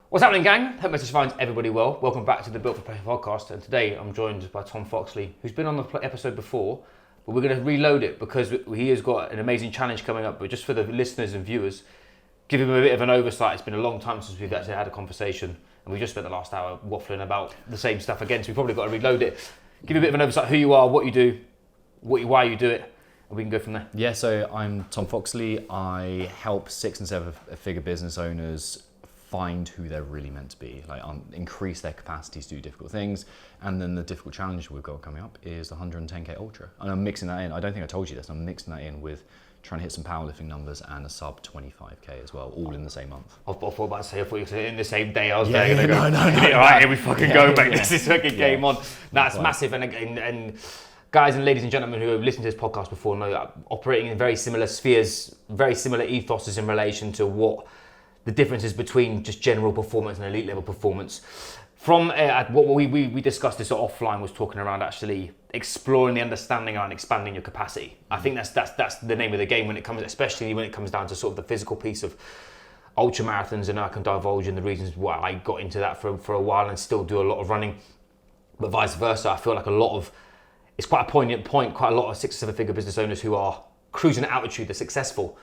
What's happening, gang? Hope message finds everybody well. Welcome back to the Built for Passion podcast, and today I'm joined by Tom Foxley, who's been on the episode before, but we're going to reload it because he has got an amazing challenge coming up. But just for the listeners and viewers, give him a bit of an oversight. It's been a long time since we've actually had a conversation, and we just spent the last hour waffling about the same stuff again, so we've probably got to reload it. Give you a bit of an oversight, who you are, what you do, why you do it, and we can go from there. Yeah, so I'm Tom Foxley. I help 6 and 7 figure business owners find who they're really meant to be, increase their capacity to do difficult things. And then the difficult challenge we've got coming up is the 110k ultra. And I'm mixing that in. I don't think I told you this. I'm mixing that in with trying to hit some powerlifting numbers and a sub 25k as well, all in the same month. I thought about to say, I thought you said in the same day. I was No. All right, here we fucking go, mate. This is fucking game on. That's massive. And guys and ladies and gentlemen who have listened to this podcast before know that operating in very similar spheres, very similar ethoses in relation to what the differences between just general performance and elite level performance. From what we discussed this offline was talking around actually exploring the understanding around expanding your capacity. I think that's the name of the game when it comes, especially when it comes down to sort of the physical piece of ultra marathons, and I can divulge in the reasons why I got into that for a while and still do a lot of running. But vice versa, I feel like it's quite a poignant point. Quite a lot of 6 or 7 figure business owners who are cruising at altitude, they're successful.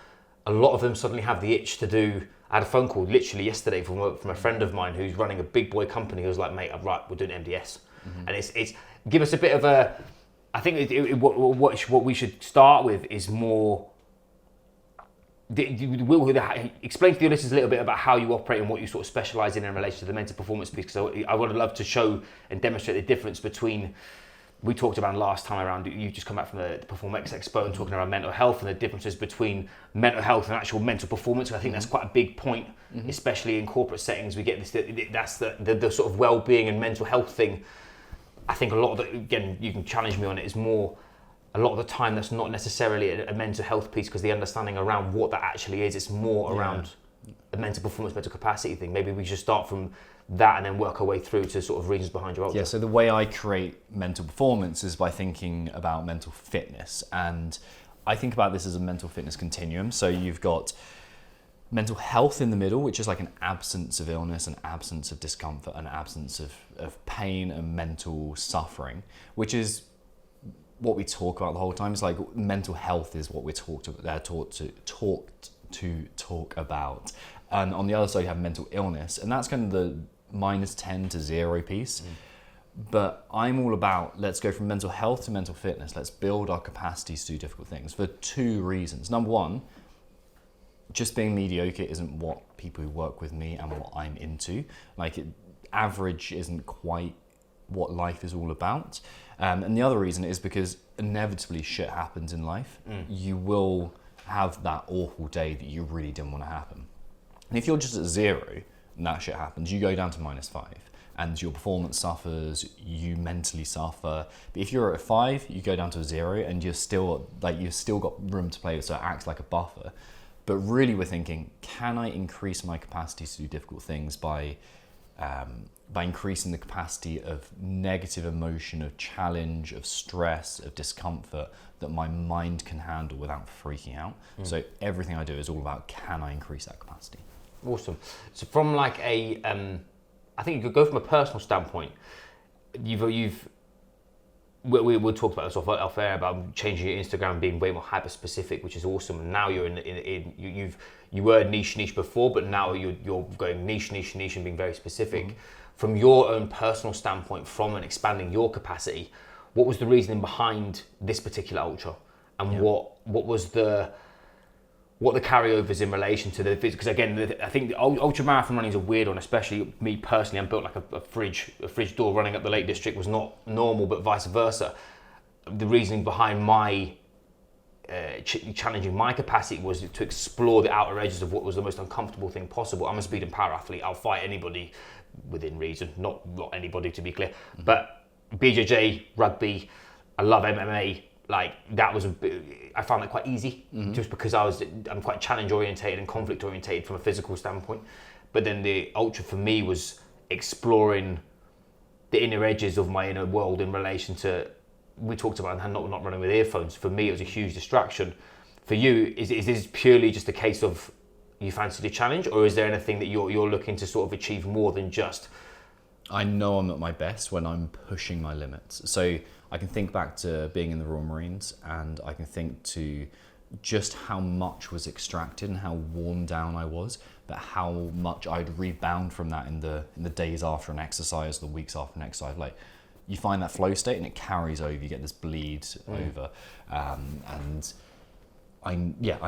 A lot of them suddenly have the itch to do. I had a phone call literally yesterday from a friend of mine who's running a big boy company who was like, mate, right, we're doing MDS. Mm-hmm. And it's give us a bit of a, I think what we should start with is more, explain to the listeners a little bit about how you operate and what you sort of specialise in relation to the mental performance piece, because I would love to show and demonstrate the difference between, we talked about last time around, you just come back from the Perform X Expo and talking around mental health and the differences between mental health and actual mental performance. I think that's quite a big point, especially in corporate settings. We get this, that's the sort of well-being and mental health thing. I think a lot of it, again, you can challenge me on it, is more, a lot of the time that's not necessarily a mental health piece, because the understanding around what that actually is, it's more around the mental performance, mental capacity thing. Maybe we should start from that and then work our way through to sort of reasons behind your ultra. Yeah, so the way I create mental performance is by thinking about mental fitness. And I think about this as a mental fitness continuum. So you've got mental health in the middle, which is like an absence of illness, an absence of discomfort, an absence of pain and mental suffering, which is what we talk about the whole time. It's like mental health is what we're taught to talk about. And on the other side, you have mental illness, and that's kind of the -10 to 0 piece. But I'm all about, let's go from mental health to mental fitness. Let's build our capacities to do difficult things for 2 reasons. Number one, just being mediocre isn't what people who work with me and what I'm into. Average isn't quite what life is all about. And the other reason is because inevitably shit happens in life. You will have that awful day that you really didn't want to happen. And if you're just at 0 and that shit happens, you go down to -5 and your performance suffers, you mentally suffer. But if you're at 5, you go down to 0 and you've still got room to play with, so it acts like a buffer. But really we're thinking, can I increase my capacity to do difficult things by increasing the capacity of negative emotion, of challenge, of stress, of discomfort that my mind can handle without freaking out. So everything I do is all about, can I increase that capacity? Awesome. So from like I think you could go from a personal standpoint. We'll talk about this off air about changing your Instagram, being way more hyper specific, which is awesome. And now you're you were niche before, but now you're going niche and being very specific. From your own personal standpoint, from and expanding your capacity, what was the reasoning behind this particular ultra, and what was the carryovers in relation to the, because again, I think the ultra marathon running is a weird one, especially me personally. I'm built like a fridge door. Running up the Lake District was not normal, but vice versa. The reasoning behind my challenging my capacity was to explore the outer edges of what was the most uncomfortable thing possible. I'm a speed and power athlete. I'll fight anybody within reason, not anybody to be clear, but BJJ, rugby, I love MMA. Like that was I found that quite easy, just because I'm quite challenge orientated and conflict orientated from a physical standpoint. But then the ultra for me was exploring the inner edges of my inner world in relation to, we talked about not running with earphones. For me, it was a huge distraction. For you, is this purely just a case of you fancy the challenge, or is there anything that you're looking to sort of achieve more than just? I know I'm at my best when I'm pushing my limits. So I can think back to being in the Royal Marines, and I can think to just how much was extracted and how worn down I was, but how much I'd rebound from that in the days after an exercise, the weeks after an exercise. Like, you find that flow state and it carries over. You get this bleed over, and I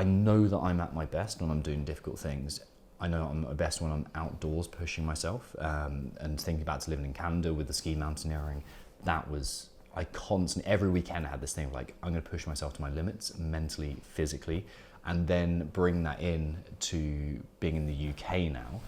know that I'm at my best when I'm doing difficult things. I know I'm at my best when I'm outdoors pushing myself, and thinking back to living in Canada with the ski mountaineering. I constantly, every weekend I had this thing of like, I'm going to push myself to my limits mentally, physically, and then bring that in to being in the UK now.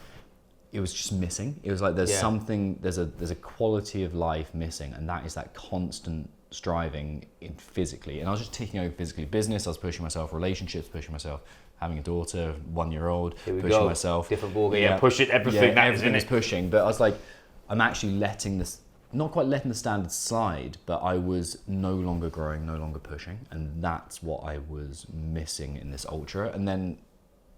It was just missing. It was like there's something, there's a quality of life missing, and that is that constant striving in physically. And I was just taking over physically. Business, I was pushing myself. Relationships, pushing myself. Having a daughter, 1 year old, pushing myself. Different ballgame. Pushing everything. Yeah, everything is pushing. But I was like, I'm actually letting this, not quite letting the standards slide, but I was no longer growing, no longer pushing. And that's what I was missing in this ultra. And then,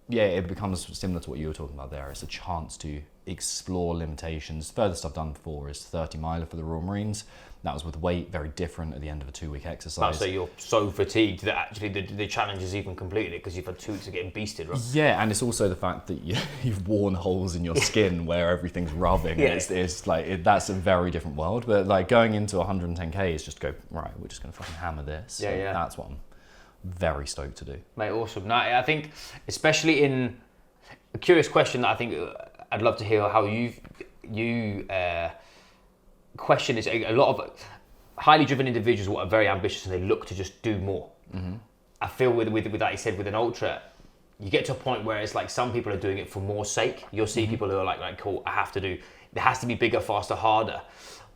it becomes similar to what you were talking about there. It's a chance to explore limitations. Furthest I've done before is 30 miler for the Royal Marines. That was with weight, very different at the end of a 2-week exercise. So you're so fatigued that actually the challenge is even completed because you've had 2 weeks of getting beasted, right? Yeah, and it's also the fact that you've worn holes in your skin where everything's rubbing. Yeah. It's like, that's a very different world. But like going into 110k is just go, right, we're just going to fucking hammer this. Yeah. That's what I'm very stoked to do. Mate, awesome. Now, I think, especially in a curious question that I think I'd love to hear how you question is a lot of highly driven individuals are very ambitious and they look to just do more. Mm-hmm. I feel with that you said with an ultra, you get to a point where it's like some people are doing it for more sake. You'll see people who are like, cool, I have to do. It has to be bigger, faster, harder.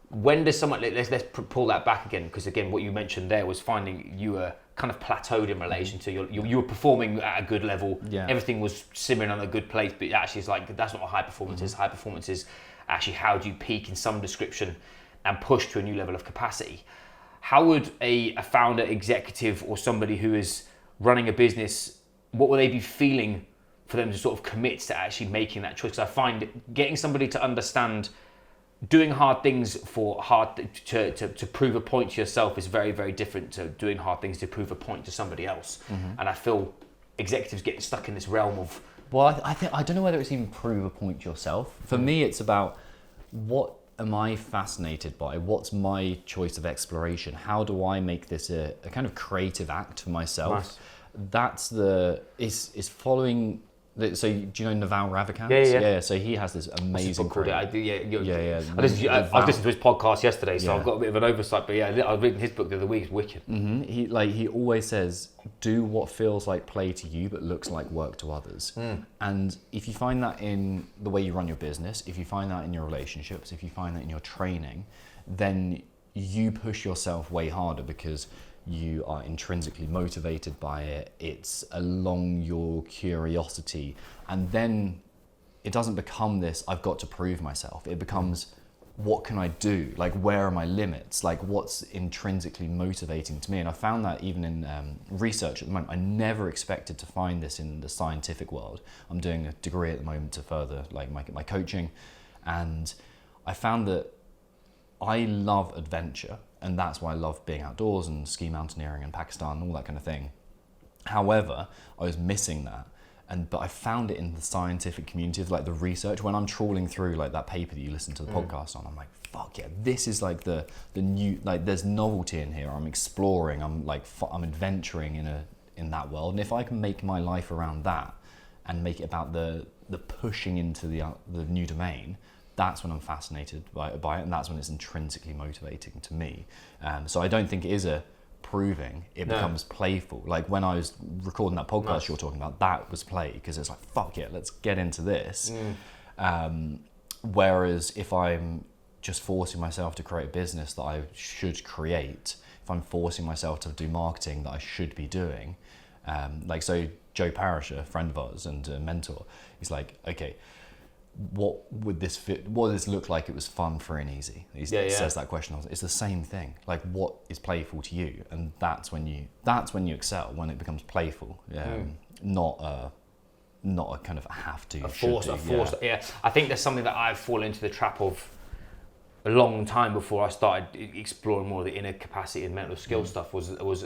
When does someone, let's pull that back again, because again, what you mentioned there was finding you were kind of plateaued in relation to you were performing at a good level. Yeah. Everything was simmering on a good place, but actually it's like, that's not what high performance is. High performance is actually how do you peak in some description and push to a new level of capacity. How would a founder, executive, or somebody who is running a business, what will they be feeling for them to sort of commit to actually making that choice? Because I find getting somebody to understand doing hard things to prove a point to yourself is very, very different to doing hard things to prove a point to somebody else. Mm-hmm. And I feel executives getting stuck in this realm of... Well, I don't know whether it's even prove a point to yourself. For me, it's about what am I fascinated by? What's my choice of exploration? How do I make this a kind of creative act for myself? Nice. Is following... So do you know Naval Ravikant? Yeah. So he has this amazing career. I was listening to his podcast yesterday, so I've got a bit of an oversight. But I was reading his book the other week. It's wicked. Mm-hmm. He always says, do what feels like play to you, but looks like work to others. And if you find that in the way you run your business, if you find that in your relationships, if you find that in your training, then you push yourself way harder because you are intrinsically motivated by it. It's along your curiosity. And then it doesn't become this, I've got to prove myself. It becomes, what can I do? Like, where are my limits? Like, what's intrinsically motivating to me? And I found that even in research at the moment. I never expected to find this in the scientific world. I'm doing a degree at the moment to further like my coaching. And I found that I love adventure. And that's why I love being outdoors and ski mountaineering in Pakistan and all that kind of thing. However, I was missing that. But I found it in the scientific community of like the research. When I'm trawling through like that paper that you listen to the podcast on, I'm like, fuck yeah, this is like the new, like there's novelty in here. I'm exploring, I'm adventuring in that world. And if I can make my life around that and make it about the pushing into the new domain, that's when I'm fascinated by it, and that's when it's intrinsically motivating to me. So I don't think it is a proving, it becomes playful. Like when I was recording that podcast you're talking about, that was play, because it's like, fuck yeah, let's get into this. Whereas if I'm just forcing myself to create a business that I should create, if I'm forcing myself to do marketing that I should be doing, so Joe Parrish, a friend of ours and a mentor, he's like, okay, what would this look like? It was fun, free and easy. He says that question. It's the same thing. Like, what is playful to you? And that's when you excel, when it becomes playful, not not a kind of have to. A force. Yeah. I think there's something that I've fallen into the trap of a long time before I started exploring more of the inner capacity and mental skill stuff. Was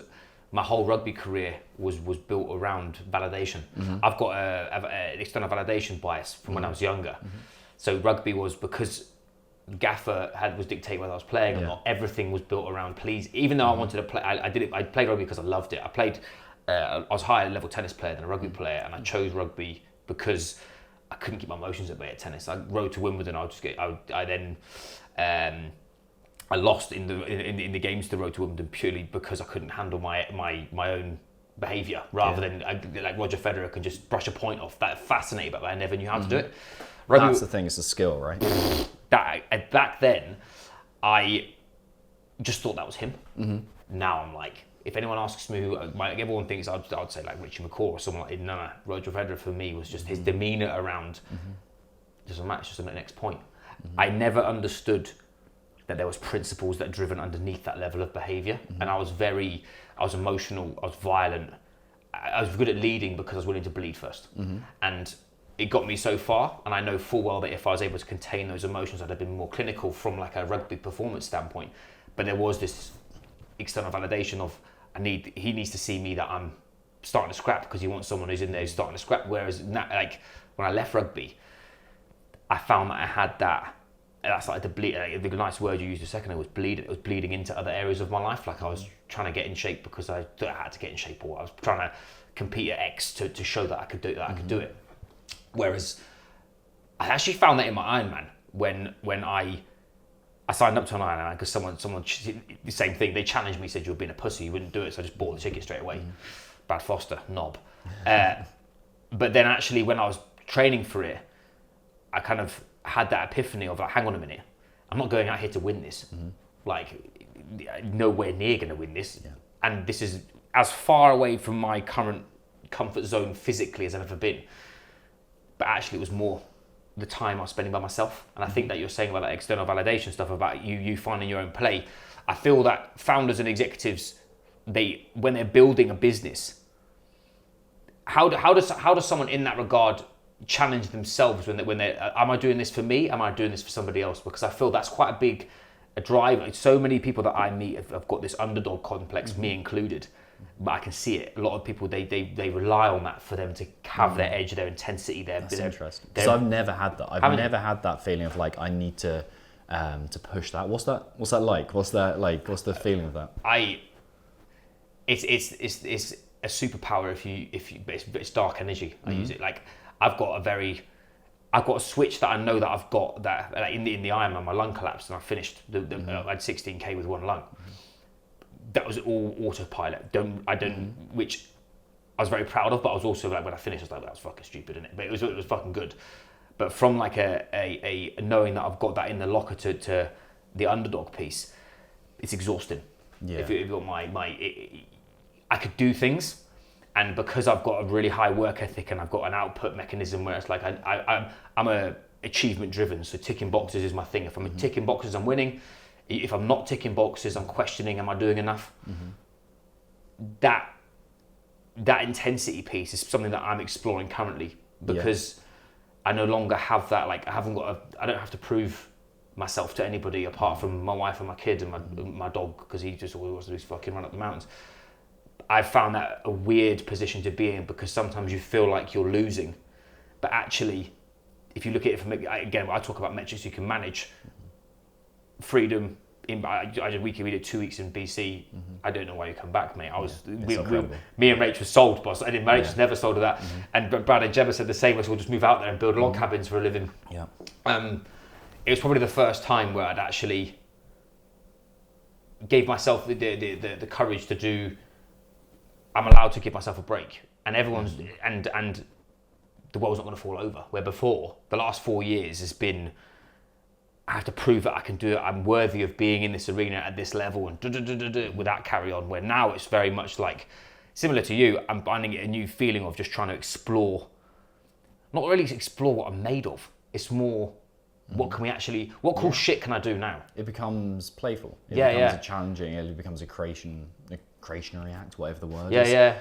my whole rugby career was built around validation. I've got an external validation bias from when I was younger. So rugby was, because Gaffer was dictating whether I was playing or not. Everything was built around please. Even though I wanted to play, I played rugby because I loved it. I was a higher level tennis player than a rugby player, and I chose rugby because I couldn't keep my emotions at bay at tennis. I rode to Wimbledon. I lost in the games to road to Wimbledon purely because I couldn't handle my own behaviour, rather than like Roger Federer can just brush a point off. That fascinated, but I never knew how to do it. That's the thing, it's a skill, right? Back then, I just thought that was him. Now I'm like, if anyone asks me who, everyone thinks I'd say like Richie McCaw or someone like, no, Roger Federer for me was just his demeanour around, doesn't matter, it's just the next point. I never understood that there was principles that are driven underneath that level of behaviour. And I was emotional, I was violent, I was good at leading because I was willing to bleed first. And it got me so far, and I know full well that if I was able to contain those emotions, I'd have been more clinical from like a rugby performance standpoint. But there was this external validation of he needs to see me that I'm starting to scrap, because he wants someone who's in there who's starting to scrap. Whereas like when I left rugby, I found that I had that. And I started to bleed. The nice word you used a second ago was bleed. It was bleeding into other areas of my life. Like I was trying to get in shape because I thought I had to get in shape, or I was trying to compete at X to show that I could do it. I could do it. Whereas I actually found that in my Ironman when I signed up to an Ironman because someone the same thing. They challenged me, said you were being a pussy, you wouldn't do it, so I just bought the ticket straight away. Brad Foster, knob. But then actually when I was training for it, I kind of had that epiphany of like, hang on a minute, I'm not going out here to win this. Like nowhere near going to win this. And this is as far away from my current comfort zone physically as I've ever been. But actually it was more the time I was spending by myself. And I think that you're saying about that external validation stuff, about you finding your own play. I feel that founders and executives, when they're building a business, how does someone in that regard challenge themselves when they am I doing this for me? Am I doing this for somebody else? Because I feel that's quite a driver. So many people that I meet have got this underdog complex, me included. But I can see it. A lot of people they rely on that for them to have their edge, their intensity. That's interesting. Because I've never had that. I've never had that feeling of like I need to push that. What's that like? What's the feeling of that? It's a superpower if you but it's dark energy. I use it like I've got a switch that I know that I've got that like in the Ironman, my lung collapsed and I finished I had 16k with one lung. That was all autopilot. Which I was very proud of, but I was also like when I finished, I was like, that was fucking stupid, innit? But it was fucking good. But from like a knowing that I've got that in the locker to the underdog piece, it's exhausting. Yeah. If you've got I could do things, and because I've got a really high work ethic and I've got an output mechanism where it's like I'm a achievement driven, so ticking boxes is my thing. If I'm ticking boxes, I'm winning. If I'm not ticking boxes, I'm questioning, am I doing enough? That intensity piece is something that I'm exploring currently, because I no longer have that, like I don't have to prove myself to anybody apart from my wife and my kid and my dog, because he just always wants to do his fucking run up the mountains. I've found that a weird position to be in, because sometimes you feel like you're losing, but actually, if you look at it from, again, I talk about metrics you can manage. Freedom. We did 2 weeks in BC. I don't know why you come back, mate. Me and Rach were sold, boss. I didn't. Rach was never sold to that. And Brad and Gemma said the same. We'll just move out there and build log cabins for a living. It was probably the first time where I'd actually gave myself the courage to do. I'm allowed to give myself a break, and everyone's and the world's not going to fall over. Where before, the last 4 years has been, I have to prove that I can do it. I'm worthy of being in this arena at this level, and with that carry on. Where now it's very much like, similar to you, I'm finding it a new feeling of just trying to explore, not really explore what I'm made of. It's more, what can we actually, what cool shit can I do now? It becomes playful. It becomes challenging. It becomes a creation creationary act, whatever the word Yeah, is. yeah.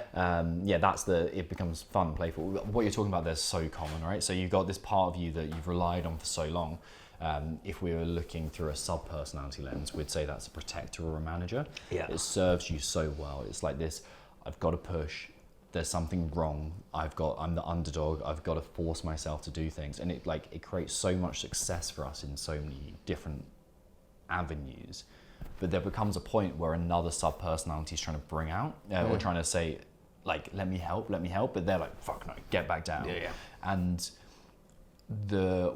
It becomes fun, playful. What you're talking about there's so common, right? So you've got this part of you that you've relied on for so long. If we were looking through a sub-personality lens, we'd say that's a protector or a manager. Yeah. It serves you so well. It's like this, I've got to push, there's something wrong, I'm the underdog, I've got to force myself to do things. And it creates so much success for us in so many different avenues. But there becomes a point where another sub-personality is trying to bring out, or trying to say, like, let me help, but they're like, fuck no, get back down. Yeah. And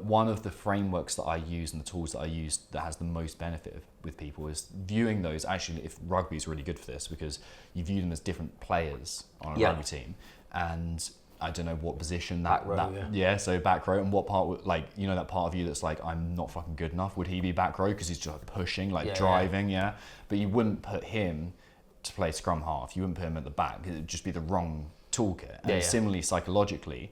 one of the frameworks that I use and the tools that I use that has the most benefit with people is viewing those. Actually, if rugby is really good for this, because you view them as different players on a rugby team, and I don't know what position back row, so back row, and what part, like, you know, that part of you that's like, I'm not fucking good enough. Would he be back row because he's just like pushing, like driving, But you wouldn't put him to play scrum half. You wouldn't put him at the back. It would just be the wrong toolkit. And similarly, psychologically,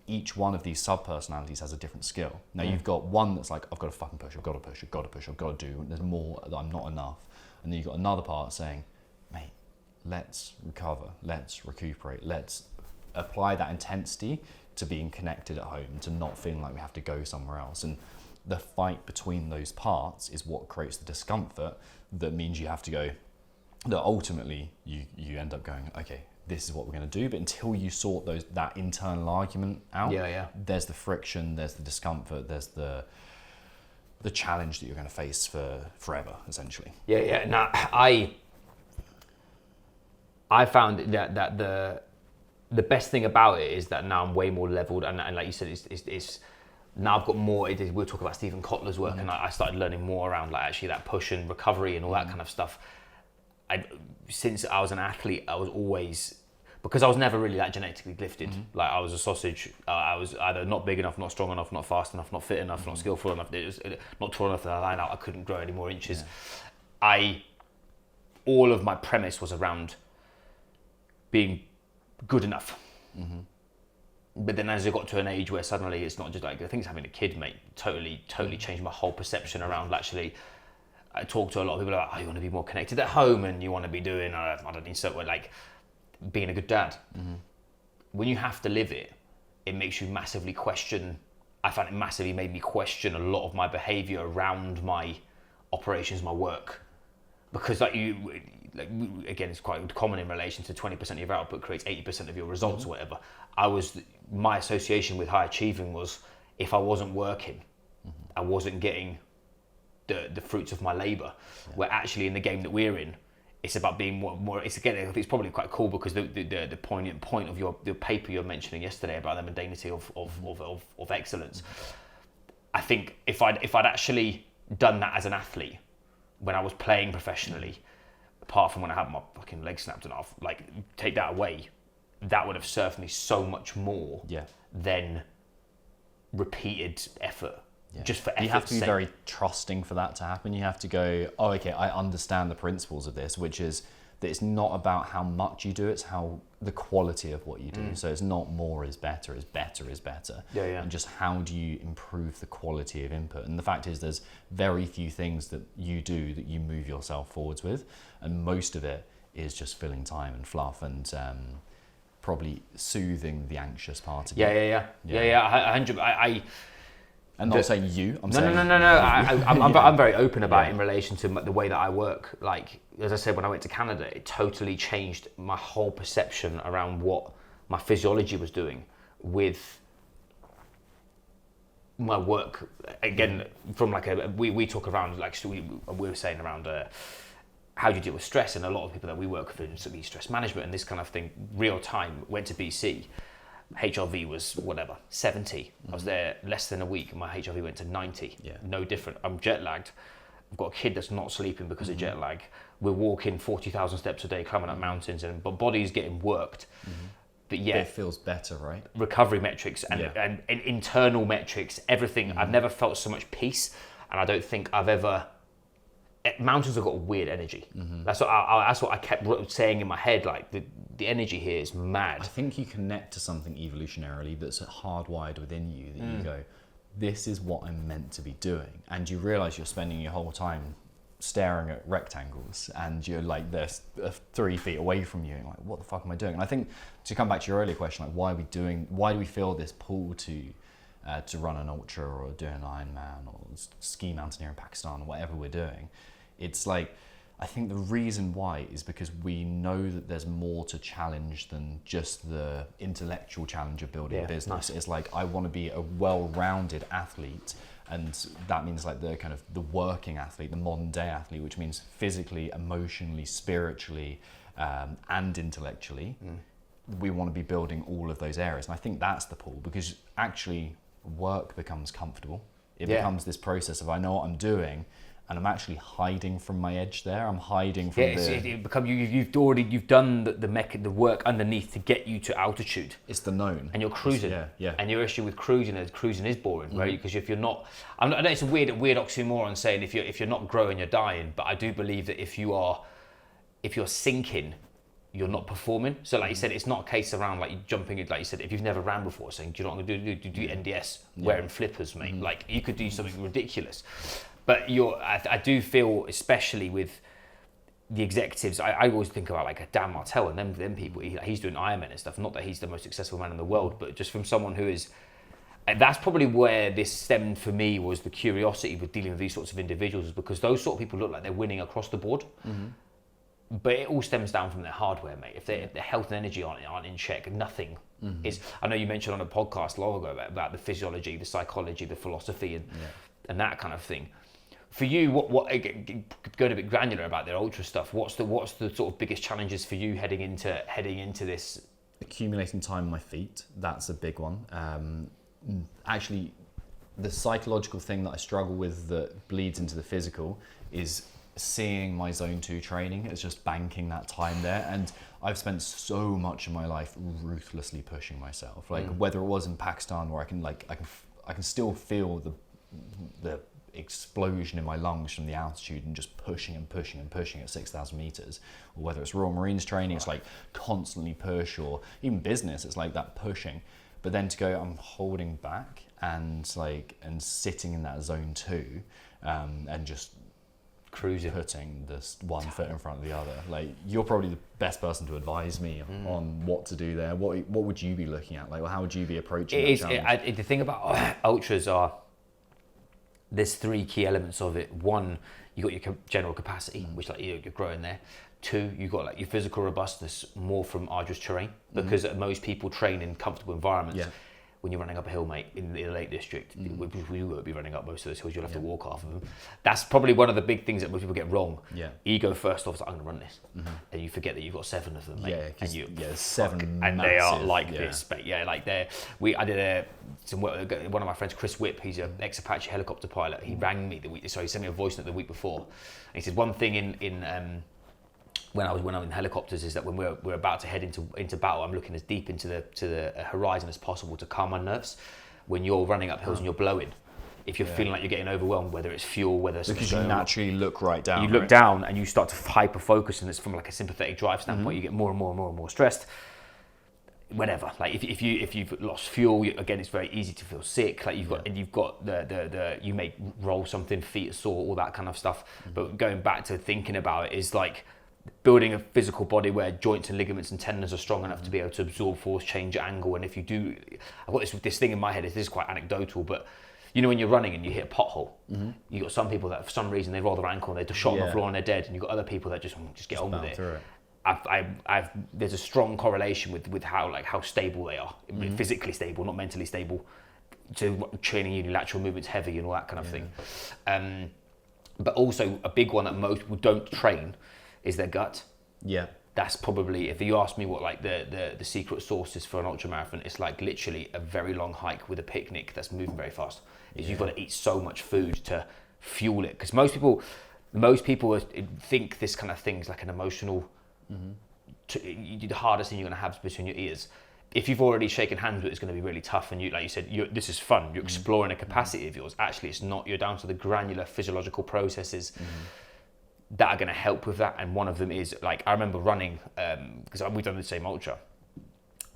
each one of these sub-personalities has a different skill. Now you've got one that's like, I've got to fucking push, I've got to push, I've got to push, I've got to do, and there's more that I'm not enough. And then you've got another part saying, mate, let's recover, let's recuperate, let's apply that intensity to being connected at home, to not feeling like we have to go somewhere else. And the fight between those parts is what creates the discomfort that means you have to go, that ultimately you end up going, okay, this is what we're going to do. But until you sort that internal argument out, there's the friction, there's the discomfort, there's the challenge that you're going to face for forever, essentially. Now I found that the best thing about it is that now I'm way more leveled, and like you said, it's now I've got more. We'll talk about Stephen Kotler's work, and I started learning more around like actually that push and recovery and all that kind of stuff. Since I was an athlete, I was always, because I was never really that genetically gifted. Like I was a sausage. I was either not big enough, not strong enough, not fast enough, not fit enough, not skillful enough. It was not tall enough to line out. I couldn't grow any more inches. All of my premise was around being good enough. But then as I got to an age where suddenly it's not just like, I think it's having a kid, mate, totally changed my whole perception around actually. I talk to a lot of people about, you want to be more connected at home and you want to be doing, I don't know, so like being a good dad. When you have to live it, it makes you massively question. I found it massively made me question a lot of my behaviour around my operations, my work. Because again, it's quite common in relation to 20% of your output creates 80% of your results or whatever. My association with high achieving was, if I wasn't working, I wasn't getting the fruits of my labour. Where actually in the game that we're in, it's about being more. It's again, I think it's probably quite cool because the poignant point of the paper you're mentioning yesterday about the mundanity of excellence. I think if I'd actually done that as an athlete when I was playing professionally, apart from when I had my fucking leg snapped and off, like take that away, that would have served me so much more than repeated effort. Just for effort's sake. You have to be very trusting for that to happen. You have to go, oh, okay, I understand the principles of this, which is that it's not about how much you do, it's how the quality of what you do. So it's not more is better, it's better is better. And just how do you improve the quality of input? And the fact is there's very few things that you do that you move yourself forwards with. And most of it is just filling time and fluff and probably soothing the anxious part of you. 100. I'm not saying you. No. I'm very open about it in relation to the way that I work. Like, as I said, when I went to Canada, it totally changed my whole perception around what my physiology was doing with my work. Again, from like we talk around, like we were saying around how do you deal with stress, and a lot of people that we work with in stress management and this kind of thing, real time, went to BC. HRV was 70. I was there less than a week and my HRV went to 90. No different. I'm jet lagged. I've got a kid that's not sleeping because of jet lag. We're walking 40,000 steps a day, climbing up mountains, and but body's getting worked. But it feels better, right? Recovery metrics and internal metrics, everything. I've never felt so much peace, and I don't think I've ever. Mountains have got weird energy. That's what I kept saying in my head. Like the energy here is mad. I think you connect to something evolutionarily that's hardwired within you that you go, this is what I'm meant to be doing, and you realise you're spending your whole time staring at rectangles and you're like they're 3 feet away from you and like, what the fuck am I doing? And I think to come back to your earlier question, like why do we feel this pull to run an ultra or do an Ironman or ski mountaineer in Pakistan or whatever we're doing? It's like, I think the reason why is because we know that there's more to challenge than just the intellectual challenge of building a business. Nice. It's like, I want to be a well-rounded athlete, and that means like the kind of the working athlete, the modern day athlete, which means physically, emotionally, spiritually, and intellectually. We want to be building all of those areas. And I think that's the pull, because actually work becomes comfortable. It becomes this process of, I know what I'm doing, and I'm actually hiding from my edge there. I'm hiding from you've done the work underneath to get you to altitude. It's the known. And you're cruising. And your issue with cruising is boring, right? Because if you're not, I know it's a weird oxymoron saying if you're not growing, you're dying. But I do believe that if you're sinking, you're not performing. So like you said, it's not a case around like you jumping, like you said, if you've never ran before, saying, do you know what I'm going to do NDS wearing flippers, mate? Like you could do something ridiculous. But I do feel, especially with the executives, I always think about like a Dan Martell and them people. He's doing Ironman and stuff. Not that he's the most successful man in the world, but just from someone who is. And that's probably where this stemmed for me, was the curiosity with dealing with these sorts of individuals, because those sort of people look like they're winning across the board. But it all stems down from their hardware, mate. If their health and energy aren't in check, nothing is. I know you mentioned on a podcast long ago about the physiology, the psychology, the philosophy, and that kind of thing. For you, what going a bit granular about their ultra stuff, what's the sort of biggest challenges for you heading into this? Accumulating time on my feet, that's a big one. Actually, the psychological thing that I struggle with that bleeds into the physical is seeing my zone 2 training as just banking that time there. And I've spent so much of my life ruthlessly pushing myself, like whether it was in Pakistan, where I can still feel the explosion in my lungs from the altitude and just pushing at 6,000 meters, or whether it's Royal Marines training, it's like constantly push, or even business, it's like that pushing. But then to go, I'm holding back and sitting in that zone 2, and just cruising, putting this one foot in front of the other. Like, you're probably the best person to advise me on what to do there. What would you be looking at? Like, how would you be approaching that challenge? The thing about ultras are, there's 3 key elements of it. 1, you got your general capacity, which like you're growing there. 2, you got like your physical robustness, more from arduous terrain, because most people train in comfortable environments. When you're running up a hill, mate, in the Lake District, we won't be running up most of those hills. You'll have to walk half of them. That's probably one of the big things that most people get wrong. Ego first off, is like, I'm going to run this, and you forget that you've got 7 of them, mate. And 7, and they are like this, but like I did some work. One of my friends, Chris Whipp, he's an ex-Apache helicopter pilot. He rang me he sent me a voice note the week before, and he said one thing in when I'm in helicopters is that when we're about to head into battle, I'm looking as deep into the horizon as possible to calm my nerves. When you're running up hills and you're blowing, if you're feeling like you're getting overwhelmed, whether it's fuel, whether it's because you naturally look right down. You look down and you start to hyper focus, and it's from like a sympathetic drive standpoint. You get more and more stressed. Whatever, like if you've lost fuel, again, it's very easy to feel sick. Like you've got the you may roll something, feet are sore, all that kind of stuff. But going back to thinking about it is like building a physical body where joints and ligaments and tendons are strong enough to be able to absorb force, change angle. And if you do, I've got this thing in my head. This is quite anecdotal, but you know when you're running and you hit a pothole, you got some people that for some reason they roll their ankle and they're just shot on the floor and they're dead, and you've got other people that just get on with it. There's a strong correlation with how stable they are, physically stable, not mentally stable, to training unilateral movements heavy and all that kind of thing. But also a big one that most people don't train is their gut. That's probably, if you ask me what like the secret sauce is for an ultramarathon, it's like literally a very long hike with a picnic that's moving very fast. You've got to eat so much food to fuel it, because most people think this kind of thing is like an emotional. The hardest thing you're going to have is between your ears. If you've already shaken hands with it, it's going to be really tough, and you, like you said, this is fun. You're exploring a capacity of yours. Actually, it's not. You're down to the granular physiological processes that are going to help with that. And one of them is, like, I remember running, because we've done the same ultra.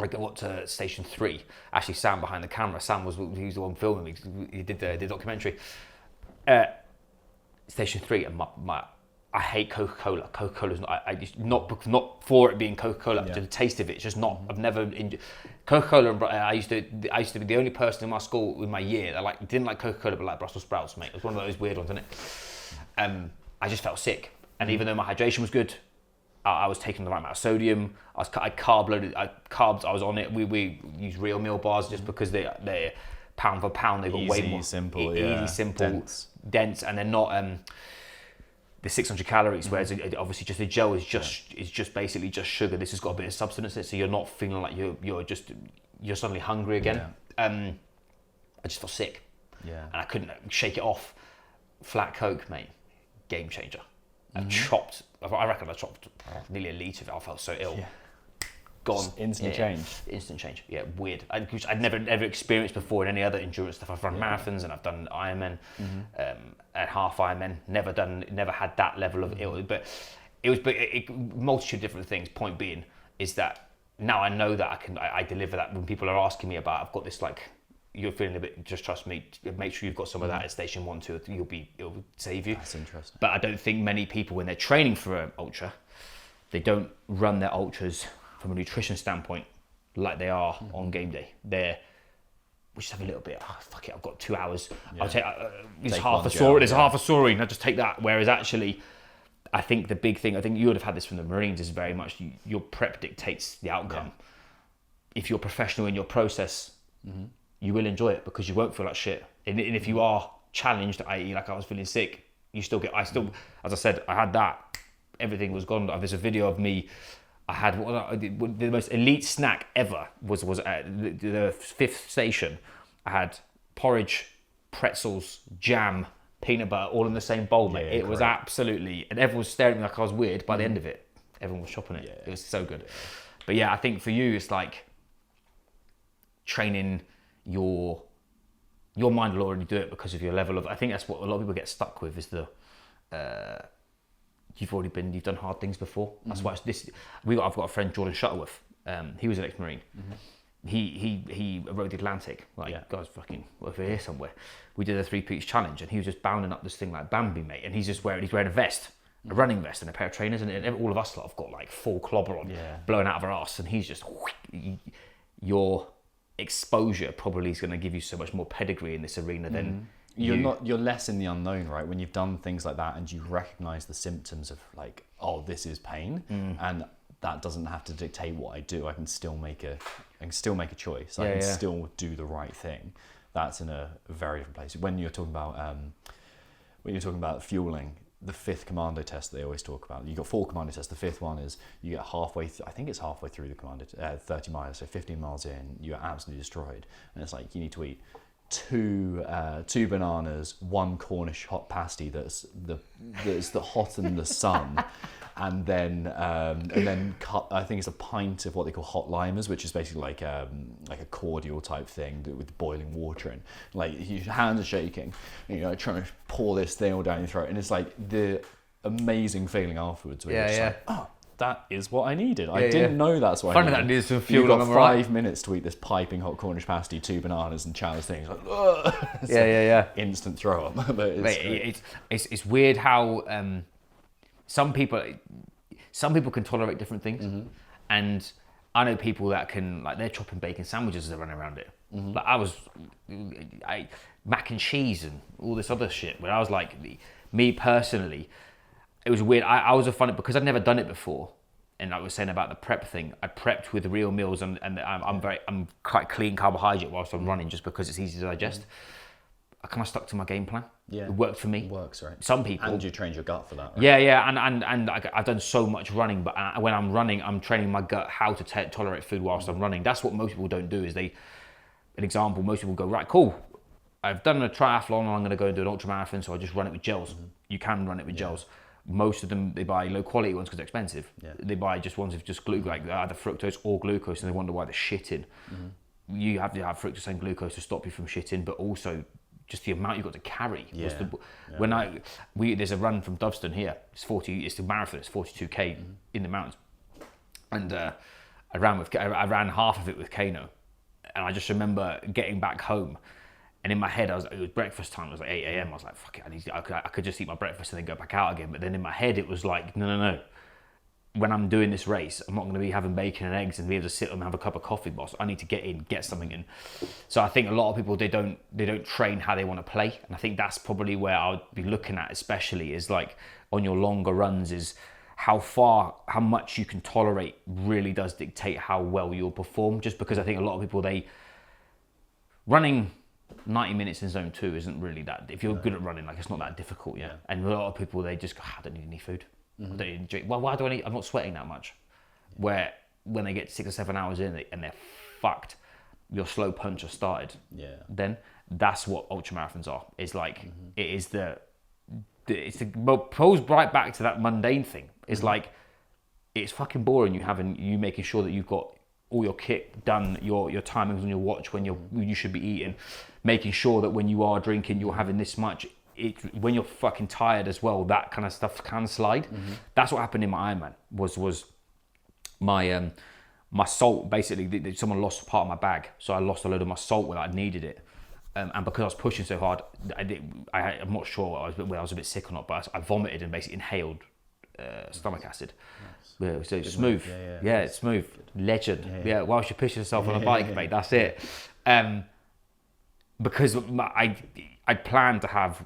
I got to station 3. Actually, Sam behind the camera. Sam was the one filming me. He did the documentary. Station 3, and I hate Coca-Cola. Coca-Cola's not for it being Coca-Cola. Yeah. The taste of it, it's just not. I've never enjoyed Coca-Cola. And I used to be the only person in my school in my year that didn't like Coca-Cola but like Brussels sprouts, mate. It was one of those weird ones, isn't it? I just felt sick, and even though my hydration was good, I was taking the right amount of sodium. I carb loaded. Carbs. I was on it. We use real meal bars just because they're pound for pound. They've got way more simple, easy, simple, dense, and they're not. The 600 calories, whereas obviously just the gel is just basically just sugar. This has got a bit of substance in it, so you're not feeling like you're suddenly hungry again. I just felt sick, and I couldn't shake it off. Flat Coke, mate, game changer. I reckon I chopped nearly a litre of it. I felt so ill. Gone. Just instant change. Instant change. Yeah, weird. I'd never experienced before in any other endurance stuff. I've run marathons and I've done Ironman, and half Ironman. Never had that level of ill. But it was multitude of different things. Point being is that now I know that I deliver that when people are asking me about. I've got this you're feeling a bit. Just trust me. Make sure you've got some of that at station 1, 2, 3. It'll save you. That's interesting. But I don't think many people when they're training for an ultra, they don't run their ultras from a nutrition standpoint like they are on game day. We just have a little bit, fuck it, I've got 2 hours. I'll take, it's half a sorry, there's half a sorry, and I just take that. Whereas actually, I think the big thing, I think you would have had this from the Marines, is very much your prep dictates the outcome. If you're professional in your process, you will enjoy it because you won't feel like shit. And if you are challenged, i.e. like I was feeling sick, as I said, I had that, everything was gone. There's a video of me, I had the most elite snack ever was at the 5th station. I had porridge, pretzels, jam, peanut butter, all in the same bowl, mate. It was absolutely, and everyone was staring at me like I was weird. By the end of it, everyone was shopping it. It was so good. But yeah, I think for you, it's like training your mind will already do it because of your level of. I think that's what a lot of people get stuck with is the. You've done hard things before. That's why I've got a friend, Jordan Shuttleworth. He was an ex-Marine. He rode the Atlantic. Guys, fucking over here somewhere. We did a 3-peaks challenge, and he was just bounding up this thing like Bambi, mate. And he's wearing a vest, a running vest, and a pair of trainers, and all of us lot have got like full clobber on, blowing out of our arse, and he's just your exposure probably is going to give you so much more pedigree in this arena than. You're less in the unknown, right? When you've done things like that and you recognize the symptoms of like, oh, this is pain, and that doesn't have to dictate what I do. I can still make a choice. I can still do the right thing. That's in a very different place. When you're talking about fueling, the 5th commando test they always talk about. You got 4 commando tests. The 5th one is you get halfway. I think it's halfway through the commando, 30 miles, so 15 miles in, you're absolutely destroyed, and it's like you need to eat 2 bananas, 1 Cornish hot pasty that's the hot in the sun, and then cut, I think it's a pint of what they call hot limers, which is basically like a cordial type thing with boiling water in. Like your hands are shaking, and you're like trying to pour this thing all down your throat, and it's like the amazing feeling afterwards where you're just like, oh, that is what I needed. I didn't know that's what I needed. Funny that needs some fuel. You've got 5 minutes to eat this piping hot Cornish pasty, 2 bananas, and chow's things. Like, instant throw up. But it's weird how some people can tolerate different things, and I know people that can, like, they're chopping bacon sandwiches as they're running around it. Like mac and cheese and all this other shit. Where I was like, me personally. It was weird. I was a funny because I'd never done it before, and I was saying about the prep thing. I prepped with real meals, and I'm quite clean carbohydrate whilst I'm running, just because it's easy to digest. I kind of stuck to my game plan. It worked for me. It works, right? Some people, and you trained your gut for that, right? Yeah, and I've done so much running, but when I'm running, I'm training my gut how to tolerate food whilst I'm running. That's what most people don't do. An example, most people go, right, cool. I've done a triathlon, and I'm going to go and do an ultramarathon, so I just run it with gels. You can run it with gels. Most of them, they buy low quality ones because they're expensive. They buy just ones with just glucose, like either fructose or glucose, and they wonder why they're shitting. You have to have fructose and glucose to stop you from shitting, but also just the amount you've got to carry. There's a run from Doveston here. It's the marathon. It's 42k in the mountains, and I ran half of it with Kano, and I just remember getting back home. And in my head, it was breakfast time. It was like 8 a.m. I was like, fuck it, I could just eat my breakfast and then go back out again. But then in my head, it was like, no. When I'm doing this race, I'm not going to be having bacon and eggs and be able to sit and have a cup of coffee, boss. I need to get something in. So I think a lot of people, they don't train how they want to play. And I think that's probably where I would be looking at, especially is like on your longer runs, is how much you can tolerate really does dictate how well you'll perform. Just because I think a lot of people, running 90 minutes in zone 2 isn't really that, if you're good at running, like it's not that difficult, yeah. And a lot of people, they just go, I don't need any food. I don't need to drink. Well, why do I need, I'm not sweating that much. Where when they get 6 or 7 hours in and they're fucked, your slow punch has started. Yeah. Then that's what ultramarathons are. It's like, it is pulls right back to that mundane thing. It's like, it's fucking boring you making sure that you've got all your kit done, your timings on your watch when you should be eating, making sure that when you are drinking, you're having this much. When you're fucking tired as well, that kind of stuff can slide. That's what happened in my Ironman. Was my my salt, basically, someone lost part of my bag, so I lost a load of my salt when I needed it. And because I was pushing so hard, I'm not sure whether I was a bit sick or not, but I vomited and basically inhaled stomach acid. Nice. Yeah, so it's smooth. Yeah, it's smooth. Legend. Yeah, whilst you're pushing yourself on a bike, mate, that's it. Because I planned to have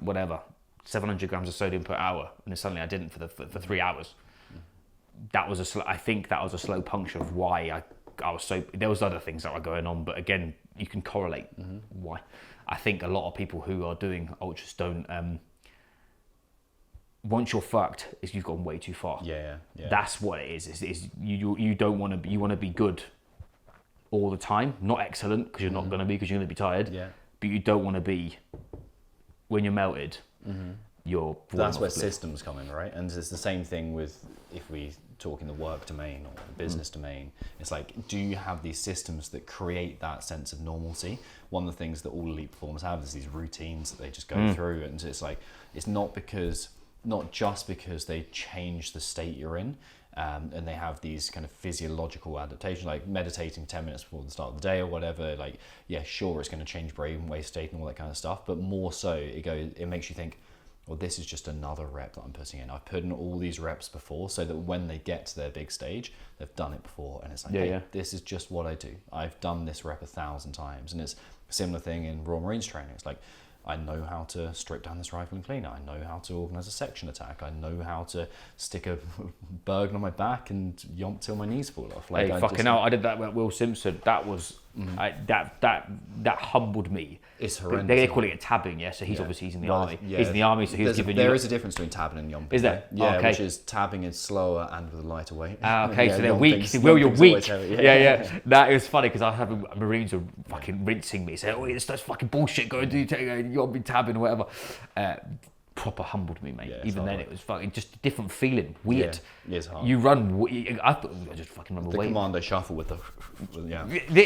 700 grams of sodium per hour, and then suddenly I didn't for 3 hours. That was I think that was a slow puncture of why I was so. There was other things that were going on, but again, you can correlate why. I think a lot of people who are doing ultras don't. Once you're fucked, you've gone way too far. Yeah. That's what it is. Is you don't want to. You want to be good all the time, not excellent, because you're not going to be, because you're going to be tired. Yeah. But you don't want to be, when you're melted, you're... That's where systems come in, right? And it's the same thing with, if we talk in the work domain or the business domain, it's like, do you have these systems that create that sense of normalcy? One of the things that all elite performers have is these routines that they just go through, and it's like, it's not just because they change the state you're in, and they have these kind of physiological adaptations, like meditating 10 minutes before the start of the day or whatever. Like, yeah, sure, it's going to change brainwave state and all that kind of stuff, but more so, it makes you think, well, this is just another rep that I'm putting in. I've put in all these reps before, so that when they get to their big stage, they've done it before, and it's like, this is just what I do. I've done this rep 1,000 times, and it's a similar thing in Royal Marines training. It's like, I know how to strip down this rifle and cleaner. I know how to organise a section attack. I know how to stick a Bergen on my back and yomp till my knees fall off. Like, hey, I did that with Will Simpson. That was that humbled me. It's horrendous. They're calling it tabbing, yeah. So he's in the army. Yeah. He's in the army, so he's giving you. There is a difference between tabbing and yomping. Is there? Yeah, okay. Which is tabbing is slower and with a lighter weight. Okay, so they're weak. Will, you're weak. Yeah. That is funny because I have Marines are fucking rinsing me, saying, "Oh, that's fucking bullshit. Go and do you'll be tabbing or whatever." Proper humbled me, mate. Even then, it was fucking just a different feeling. Weird. Yeah, it's hard. You run. I thought I just fucking remember the commando shuffle with the.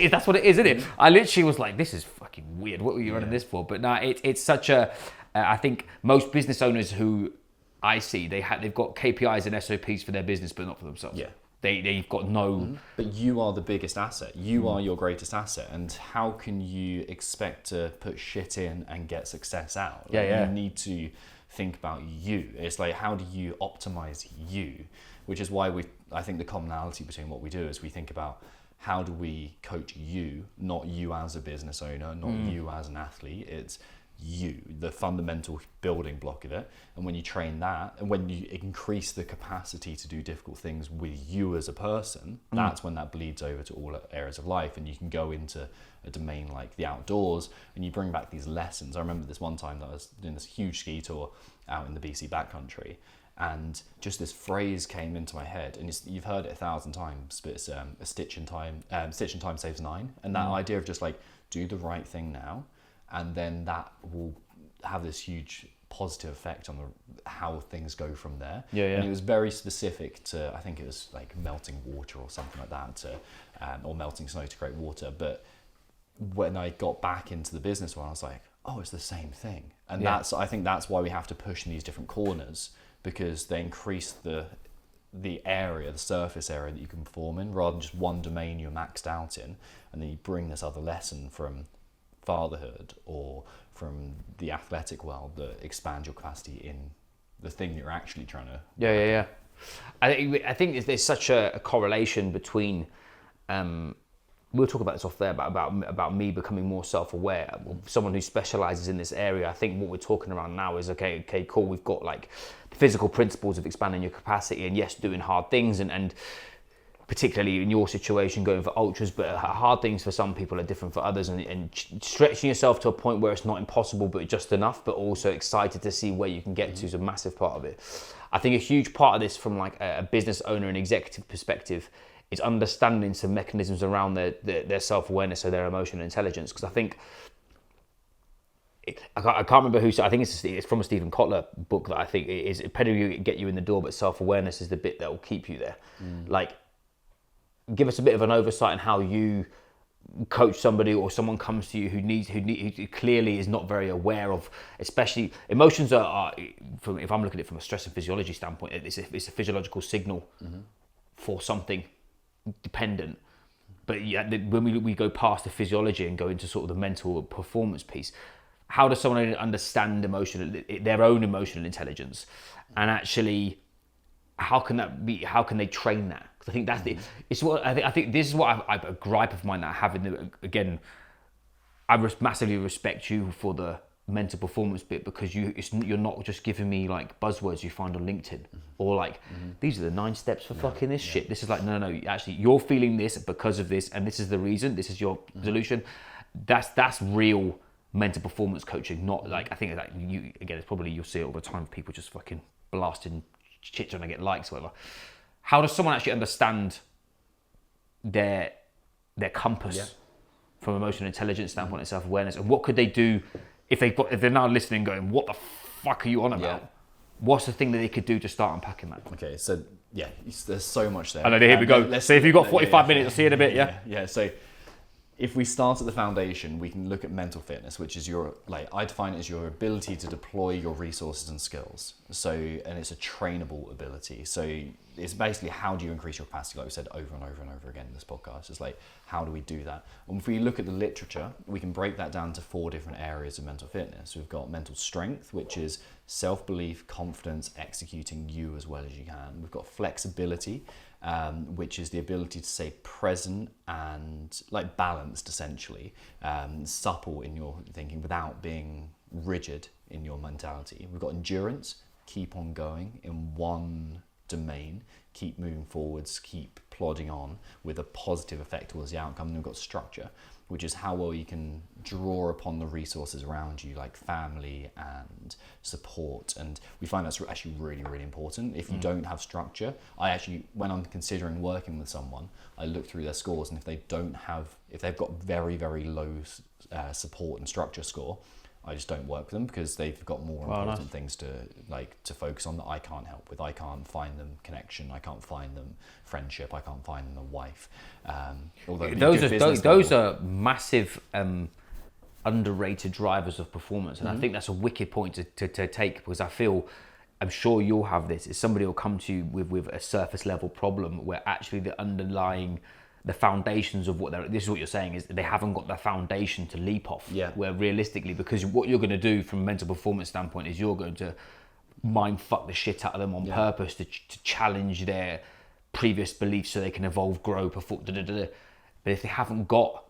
That's what it is, isn't it? I literally was like, "This is fucking weird. What were you running this for?" But no, it's such a. I think most business owners who I see, they've got KPIs and SOPs for their business, but not for themselves. Yeah. They've got no. But you are the biggest asset. You are your greatest asset, and how can you expect to put shit in and get success out? You need to think about you. It's like, how do you optimize you? Which is why I think the commonality between what we do is we think about how do we coach you, not you as a business owner, not you as an athlete. It's you, the fundamental building block of it. And when you train that, and when you increase the capacity to do difficult things with you as a person, that's when that bleeds over to all areas of life, and you can go into a domain like the outdoors, and you bring back these lessons. I remember this one time that I was doing this huge ski tour out in the BC backcountry, and just this phrase came into my head, and you've heard it 1,000 times, but it's a stitch in time saves 9, and that idea of just like, do the right thing now, and then that will have this huge positive effect on how things go from there. And it was very specific to, I think it was like melting water or something like that, or melting snow to create water. But when I got back into the business one, I was like, oh, it's the same thing. And I think that's why we have to push in these different corners, because they increase the area, the surface area that you can perform in, rather than just one domain you're maxed out in, and then you bring this other lesson from fatherhood or from the athletic world that expand your capacity in the thing you're actually trying to. Yeah. I think there's such a correlation between. We'll talk about this off there about me becoming more self-aware. Someone who specializes in this area. I think what we're talking around now is okay, cool. We've got like the physical principles of expanding your capacity, and yes, doing hard things, and particularly in your situation, going for ultras. But hard things for some people are different for others, and stretching yourself to a point where it's not impossible, but just enough. But also excited to see where you can get to is a massive part of it. I think a huge part of this, from like a business owner and executive perspective, is understanding some mechanisms around their self-awareness or their emotional intelligence. Because I think, I can't remember who said, I think it's from a Stephen Kotler book that I think it is, pedigree get you in the door, but self-awareness is the bit that will keep you there. Like, give us a bit of an oversight on how you coach somebody, or someone comes to you who clearly is not very aware of, especially emotions are from, if I'm looking at it from a stress and physiology standpoint, it's a physiological signal for something dependent. But yeah, when we go past the physiology and go into sort of the mental performance piece, how does someone understand their own emotional intelligence, and actually how can they train that? Because I think that's I think this is what I a gripe of mine that I have again. I massively respect you for the mental performance bit, because you're not just giving me like buzzwords you find on LinkedIn, or like these are the 9 steps for fucking this shit. This is like no, actually you're feeling this because of this, and this is the reason, this is your solution. That's real mental performance coaching, not like, I think like you again, it's probably, you'll see it all the time, people just fucking blasting shit trying to get likes or whatever. How does someone actually understand their compass from emotional intelligence standpoint and self-awareness, and what could they do if they're now listening going, what the fuck are you on about? What's the thing that they could do to start unpacking that? Okay, so yeah, there's so much there. I know, here we go. So if you've got 45 minutes, I'll see you in a bit, Yeah, so if we start at the foundation, we can look at mental fitness, which is I define it as your ability to deploy your resources and skills. So, and it's a trainable ability. So it's basically, how do you increase your capacity? Like we said over and over and over again in this podcast, it's like, how do we do that? And if we look at the literature, we can break that down to 4 different areas of mental fitness. We've got mental strength, which is self-belief, confidence, executing you as well as you can. We've got flexibility, which is the ability to stay present and like balanced, essentially, supple in your thinking without being rigid in your mentality. We've got endurance, keep on going in one domain, keep moving forwards, keep plodding on with a positive effect towards the outcome. And we've got structure, which is how well you can draw upon the resources around you, like family and support. And we find that's actually really, really important. If you don't have structure, when I'm considering working with someone, I look through their scores, and if they've got very, very low support and structure score, I just don't work with them, because they've got more important things to focus on that I can't help with. I can't find them connection. I can't find them friendship. I can't find them a wife. Those are massive underrated drivers of performance, and I think that's a wicked point to take, because I'm sure you'll have this. Is somebody will come to you with a surface level problem where actually the foundations of this is what you're saying, is they haven't got the foundation to leap off. Where realistically, because what you're going to do from a mental performance standpoint is you're going to mind fuck the shit out of them on purpose to challenge their previous beliefs so they can evolve, grow, perform. But if they haven't got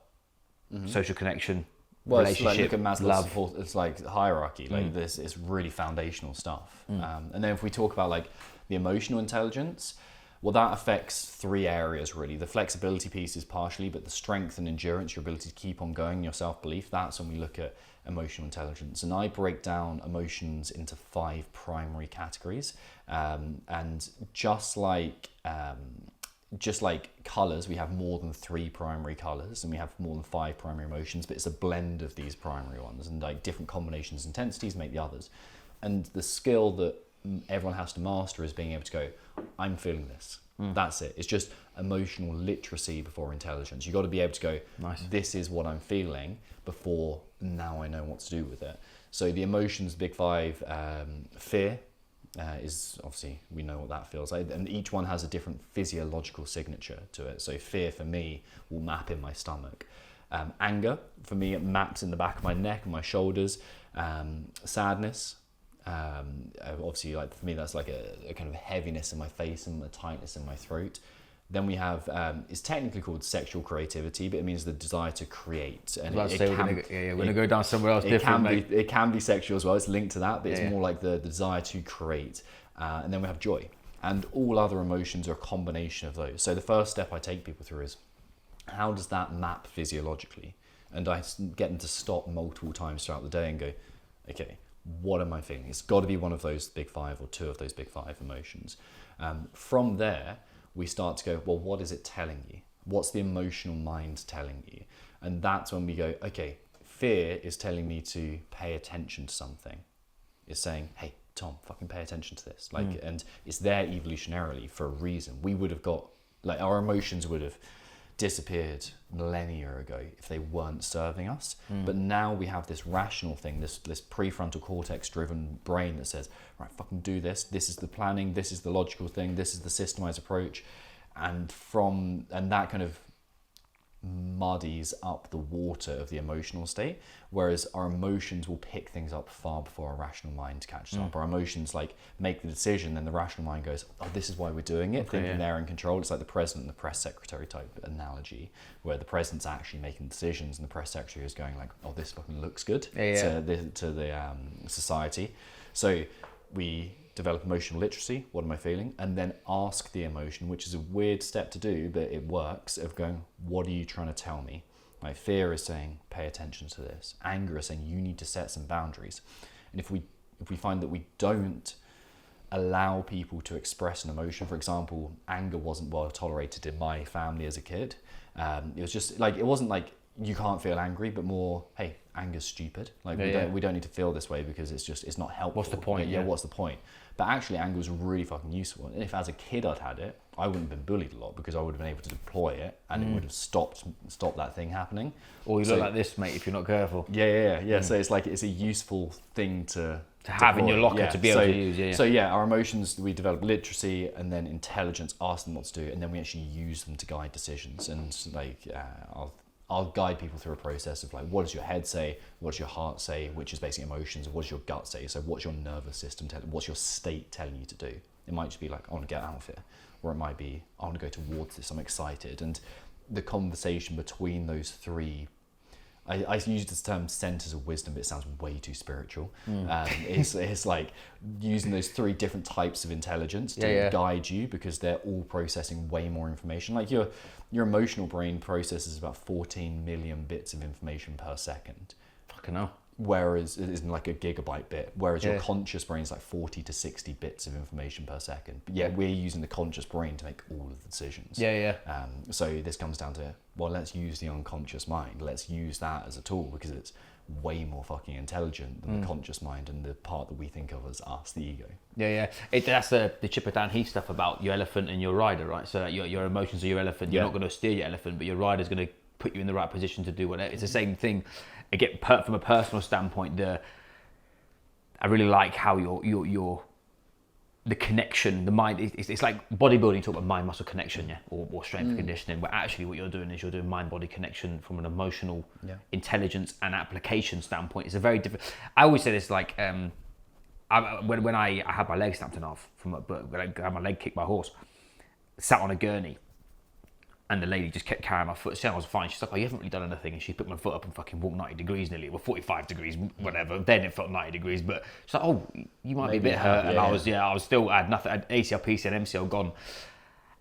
social connection, relationship, look at Maslow's love, support, it's like hierarchy. Like this is really foundational stuff. And then if we talk about like the emotional intelligence, well, that affects 3 areas really. The flexibility piece is partially, but the strength and endurance, your ability to keep on going, your self-belief, that's when we look at emotional intelligence. And I break down emotions into 5 primary categories. And just like colours, we have more than 3 primary colours, and we have more than 5 primary emotions, but it's a blend of these primary ones, and like different combinations and intensities make the others. And the skill that everyone has to master is being able to go, I'm feeling this. That's it. It's just emotional literacy before intelligence. You've got to be able to go, this is what I'm feeling, before now I know what to do with it. So the emotions, big 5, fear is obviously, we know what that feels like, and each one has a different physiological signature to it. So fear for me will map in my stomach. Anger, for me, it maps in the back of my neck and my shoulders. Sadness, obviously, like for me, that's like a kind of heaviness in my face and a tightness in my throat. Then we have, it's technically called sexual creativity, but it means the desire to create. And we're going to go down somewhere else different. It can be sexual as well. It's linked to that, but it's more like the desire to create. And then we have joy. And all other emotions are a combination of those. So the first step I take people through is, how does that map physiologically? And I get them to stop multiple times throughout the day and go, okay, what am I feeling? It's got to be one of those big five or two of those big five emotions. From there, we start to go, well, what is it telling you? What's the emotional mind telling you? And that's when we go, okay, fear is telling me to pay attention to something. It's saying, hey, Tom, fucking pay attention to this. And it's there evolutionarily for a reason. We would have got, our emotions would have disappeared millennia ago if they weren't serving us. But now we have this rational thing, this prefrontal cortex driven brain that says, right, fucking do this. This is the planning. This is the logical thing. This is the systemized approach. And that kind of muddies up the water of the emotional state, whereas our emotions will pick things up far before our rational mind catches up. Our emotions make the decision, then the rational mind goes, oh, this is why we're doing it, thinking they're in control. It's like the president and the press secretary type analogy, where the president's actually making decisions and the press secretary is going like, oh, this fucking looks good to the society. So we develop emotional literacy, what am I feeling? And then ask the emotion, which is a weird step to do, but it works, of going, what are you trying to tell me? Like fear is saying, pay attention to this. Anger is saying, you need to set some boundaries. And if we find that we don't allow people to express an emotion, for example, anger wasn't well tolerated in my family as a kid. It was just like, it wasn't like, you can't feel angry, but more, hey, anger's stupid. We don't need to feel this way because it's not helpful. What's the point? What's the point? But actually, anger was really fucking useful. And if as a kid I'd had it, I wouldn't have been bullied a lot because I would have been able to deploy it and it would have stopped that thing happening. Or you look like this, mate, if you're not careful. Yeah. So it's a useful thing to have in your locker to be able to use. So our emotions, we develop literacy and then intelligence, ask them what to do, and then we actually use them to guide decisions. And I'll guide people through a process of what does your head say, what does your heart say, which is basically emotions, and what does your gut say? So what's your nervous system telling, what's your state telling you to do? It might just be like, I want to get out of here, or it might be, I want to go towards this, I'm excited. And the conversation between those three, I use this term centers of wisdom, but it sounds way too spiritual. It's like using those three different types of intelligence to guide you, because they're all processing way more information. Like your emotional brain processes about 14 million bits of information per second. Fucking hell. Whereas it isn't like a gigabyte bit, whereas your conscious brain is like 40 to 60 bits of information per second. But we're using the conscious brain to make all of the decisions. So this comes down to, well, let's use the unconscious mind. Let's use that as a tool because it's way more fucking intelligent than the conscious mind and the part that we think of as us, the ego. That's the Chipper Dan Heath stuff about your elephant and your rider, right? So your emotions are your elephant. You're not going to steer your elephant, but your rider's going to put you in the right position to do whatever. It's the same thing. Again, from a personal standpoint, I really like how the connection, the mind. It's like bodybuilding. Talk about mind-muscle connection, or strength conditioning. But actually, what you're doing is you're doing mind-body connection from an emotional intelligence and application standpoint. It's a very different. I always say this when I had my leg snapped in half when I had my leg kicked by a horse, sat on a gurney. And the lady just kept carrying my foot. She said I was fine. She's like, oh, you haven't really done anything. And she picked my foot up and fucking walked 90 degrees nearly. Well, 45 degrees, whatever. Then it felt 90 degrees. But she's like, oh, you might be a bit hurt. And I was still, I had nothing. I had ACL, PCL, MCL gone.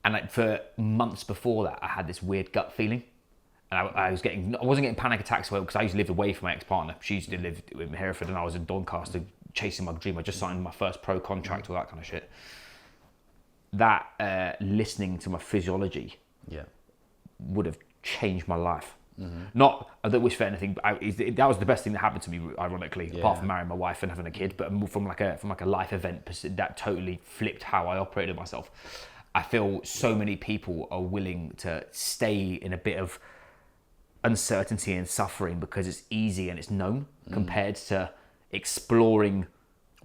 And for months before that, I had this weird gut feeling. And I wasn't getting panic attacks because I used to live away from my ex-partner. She used to live in Hereford and I was in Doncaster chasing my dream. I just signed my first pro contract, all that kind of shit. That listening to my physiology would have changed my life. Not, I don't wish for anything, but that was the best thing that happened to me, ironically, apart from marrying my wife and having a kid. But from like a life event, that totally flipped how I operated myself. I feel so many people are willing to stay in a bit of uncertainty and suffering because it's easy and it's known, compared to exploring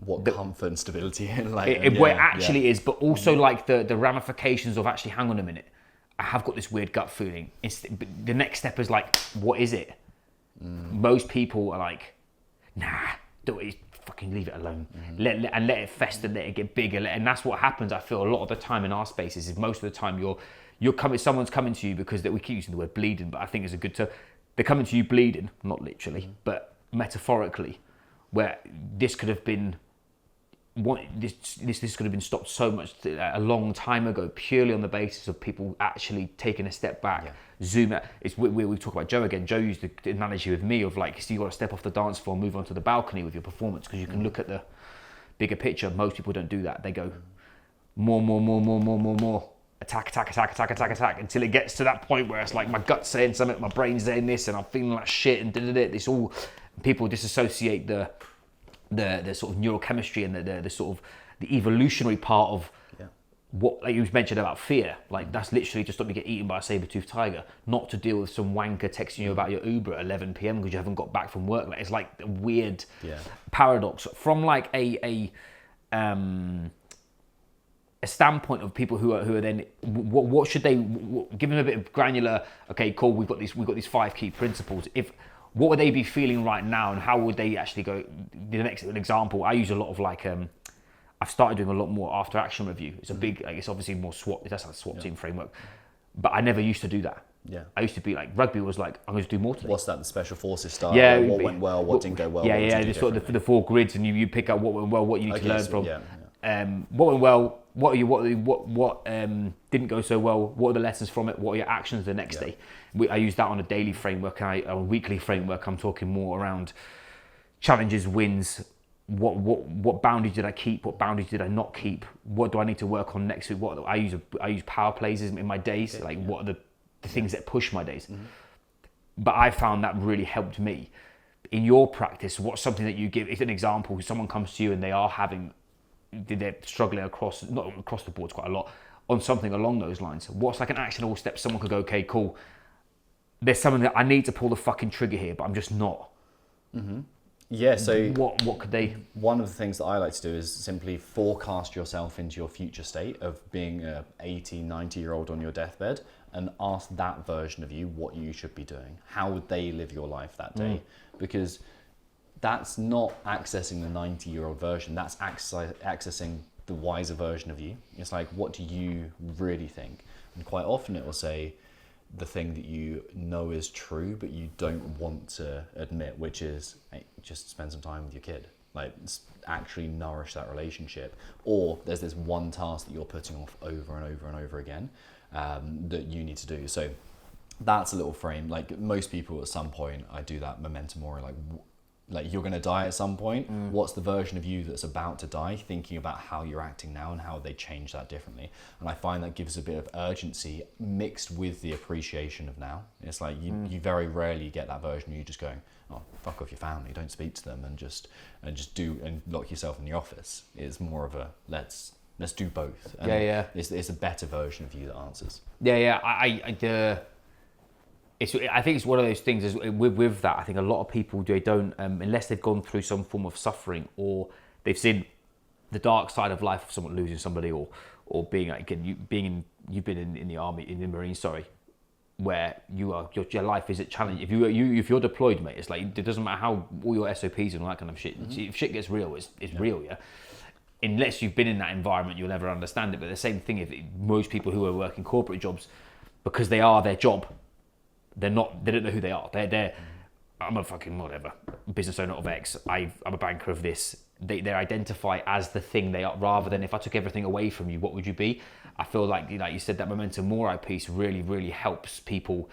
what comfort and stability in where it actually is, but also like the ramifications of actually, hang on a minute, I have got this weird gut feeling. The next step is like, what is it? Most people are like, nah, don't it, fucking leave it alone. Let it fester, let it get bigger. And that's what happens, I feel, a lot of the time in our spaces, is most of the time someone's coming to you because we keep using the word bleeding, but I think it's a good term. They're coming to you bleeding, not literally, but metaphorically, where this could have been this could have been stopped so much a long time ago, purely on the basis of people actually taking a step back, zoom out. We talk about Joe again. Joe used the analogy with me of like, so you got to step off the dance floor, move onto the balcony with your performance, because you can look at the bigger picture. Most people don't do that. They go more, attack, until it gets to that point where it's like my gut's saying something, my brain's saying this, and I'm feeling like shit, and this all. People disassociate the sort of neurochemistry and the sort of the evolutionary part of what, like you mentioned about fear. Like, that's literally to stop you get eaten by a saber-toothed tiger, not to deal with some wanker texting you about your Uber at 11 p.m. because you haven't got back from work. Like, it's like a weird paradox from like a standpoint of people who are then what should they give them a bit of granular. Okay, cool. We've got these 5 key principles. What would they be feeling right now, and how would they actually go? The next example, I use a lot of like, I've started doing a lot more after action review. It's a big, like, it's obviously more SWAT. That's like a SWAT team framework, but I never used to do that. Yeah. I used to be like, rugby was like, I'm going to do more today. What's that? The special forces style? Yeah. What went well? What didn't go well? Yeah. The sort of the 4 grids, and you pick out what went well, what you need to learn from. Yeah. What went well? What didn't go so well? What are the lessons from it? What are your actions the next day? I use that on a daily framework. A weekly framework, I'm talking more around challenges, wins. What boundaries did I keep? What boundaries did I not keep? What do I need to work on next week? What I use power plays in my days. What are the things that push my days? But I found that really helped me. In your practice, what's something that you give? If an example, someone comes to you and they're struggling not across the boards quite a lot, on something along those lines. What's like an actionable step someone could go, okay, cool, there's something that I need to pull the fucking trigger here, but I'm just not. Yeah, so what could they... One of the things that I like to do is simply forecast yourself into your future state of being a 80, 90-year-old on your deathbed, and ask that version of you what you should be doing. How would they live your life that day? Because that's not accessing the 90-year-old version, that's accessing the wiser version of you. It's like, what do you really think? And quite often it will say the thing that you know is true, but you don't want to admit, which is, hey, just spend some time with your kid. Like, actually nourish that relationship. Or there's this one task that you're putting off over and over and over again that you need to do. So that's a little frame. Like, most people at some point, I do that momentum more like you're going to die at some point. What's the version of you that's about to die? Thinking about how you're acting now and how they change that differently. And I find that gives a bit of urgency mixed with the appreciation of now. It's like you very rarely get that version of you just going, oh, fuck off your family, don't speak to them, and just do and lock yourself in the office. It's more of a let's do both. And it's a better version of you that answers. I think it's one of those things is with that. I think a lot of people, they don't, unless they've gone through some form of suffering, or they've seen the dark side of life of someone losing somebody, or being like, you've been in the army, in the Marines, where your life is a challenge. If you're deployed, mate, it's like, it doesn't matter how all your SOPs and all that kind of shit. If shit gets real, it's real, yeah. Unless you've been in that environment, you'll never understand it. But the same thing, if most people who are working corporate jobs, because they are their job, they don't know who they are. I'm a fucking whatever, business owner of X. I'm a banker of this. They identify as the thing they are, rather than, if I took everything away from you, what would you be? I feel like you said, that momentum more piece really, really helps people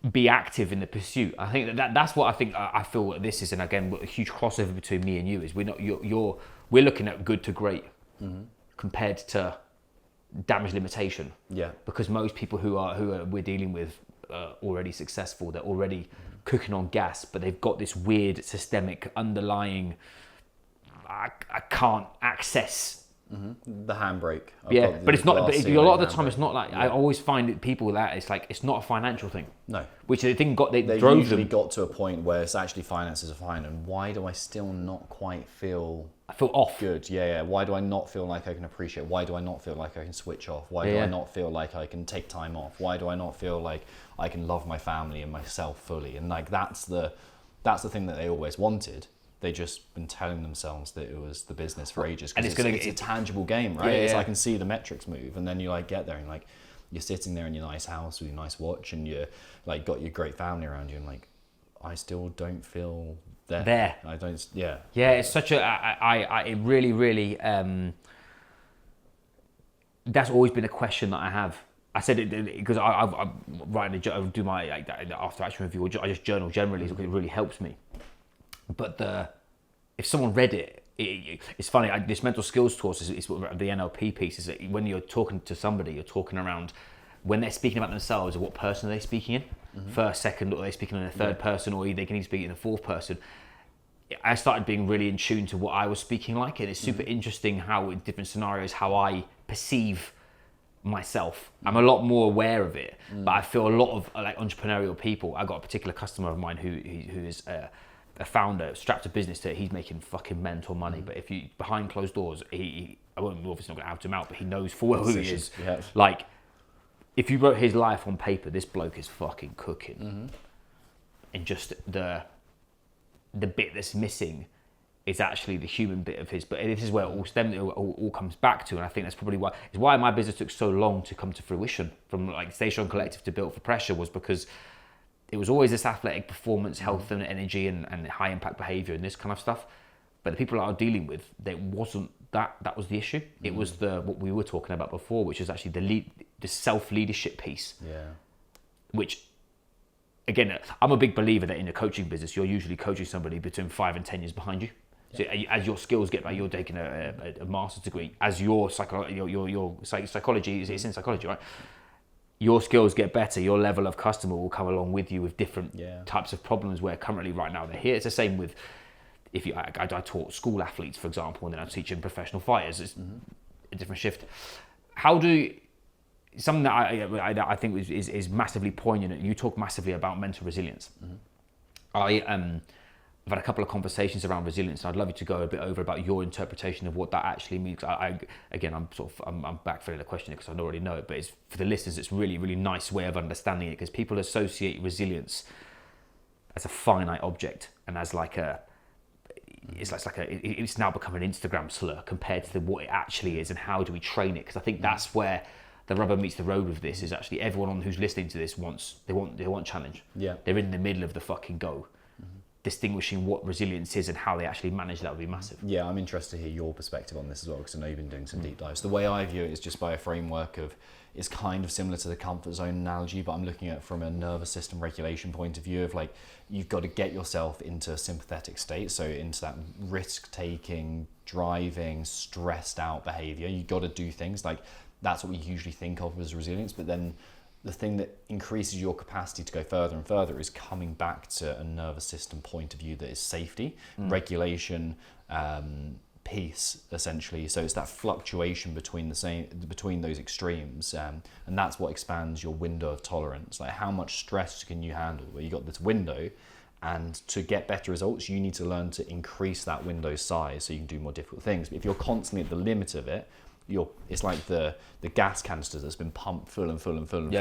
be active in the pursuit. I think that's what I feel this is, and again, a huge crossover between me and you is we're looking at good to great compared to damage limitation. Yeah. Because most people who we're dealing with already successful, they're already cooking on gas, but they've got this weird systemic underlying, I can't access The handbrake. But it's not. But a lot of the time, handbrake. it's not like I always find that people that it's not a financial thing. No. Which they think they They usually them. got to a point where it's actually finances are fine, and why do I still not quite feel I feel off. good? Yeah. Why do I not feel like I can appreciate? Why do I not feel like I can switch off? Why do I not feel like I can take time off? Why do I not feel like I can love my family and myself fully? And like that's the thing that they always wanted. They just been telling themselves that it was the business for ages. And it's a tangible game, right? Yeah, It's I can see the metrics move, and then you like get there and like you're sitting there in your nice house with your nice watch, and you're like got your great family around you, and like I still don't feel there. I don't. Yeah. Yeah, it's such a. It really, really. That's always been a question that I have. I said it because I'm writing I do my after action review. I just journal generally because it really helps me. But if someone read it, it's funny. This mental skills course is the NLP piece. Is that when you're talking to somebody, you're talking around when they're speaking about themselves. What person are they speaking in? First, second, or are they speaking in a third person, or they can even speak in a fourth person? I started being really in tune to what I was speaking like, and it's super interesting how in different scenarios how I perceive myself. I'm a lot more aware of it, but I feel a lot of like entrepreneurial people. I got a particular customer of mine who is a founder, strapped to business that he's making fucking mental money. But if you behind closed doors, I won't obviously not going to out him out, but he knows full well who he is. Yeah. Like, if you wrote his life on paper, this bloke is fucking cooking. And just the bit that's missing is actually the human bit of his. But this is where it all comes back to, and I think that's probably why my business took so long to come to fruition. From like Station Collective to Built for Pressure was because it was always this athletic performance, health and energy, and high impact behaviour and this kind of stuff. But the people I was dealing with, it wasn't that was the issue. It was what we were talking about before, which is actually the self leadership piece. Yeah. Which, again, I'm a big believer that in a coaching business, you're usually coaching somebody between 5 and 10 years behind you. So as your skills get better, you're taking a master's degree. As your psychology is in psychology, right? Your skills get better, your level of customer will come along with you with different types of problems where currently right now they're here. It's the same with, I taught school athletes, for example, and then I'm teaching professional fighters. It's a different shift. Something that I think is massively poignant, you talk massively about mental resilience. I've had a couple of conversations around resilience, and I'd love you to go a bit over about your interpretation of what that actually means. I'm backfilling the question because I already know it, but it's for the listeners, it's really, really nice way of understanding it, because people associate resilience as a finite object and as it's now become an Instagram slur compared to what it actually is, and how do we train it? Because I think that's where the rubber meets the road with this. Is actually everyone who's listening to this they want challenge. Yeah, they're in the middle of the fucking go. Distinguishing what resilience is and how they actually manage that would be massive. Yeah, I'm interested to hear your perspective on this as well, because I know you've been doing some deep dives. The way I view it is just by a framework of, it's kind of similar to the comfort zone analogy, but I'm looking at it from a nervous system regulation point of view of like, you've got to get yourself into a sympathetic state, so into that risk-taking, driving, stressed out behavior. You've got to do things like, that's what we usually think of as resilience, but then the thing that increases your capacity to go further and further is coming back to a nervous system point of view that is safety, regulation, peace, essentially. So it's that fluctuation between those extremes, and that's what expands your window of tolerance. Like, how much stress can you handle? Where you got this window, and to get better results, you need to learn to increase that window size so you can do more difficult things. But if you're constantly at the limit of it, it's like the gas canister that's been pumped full and full.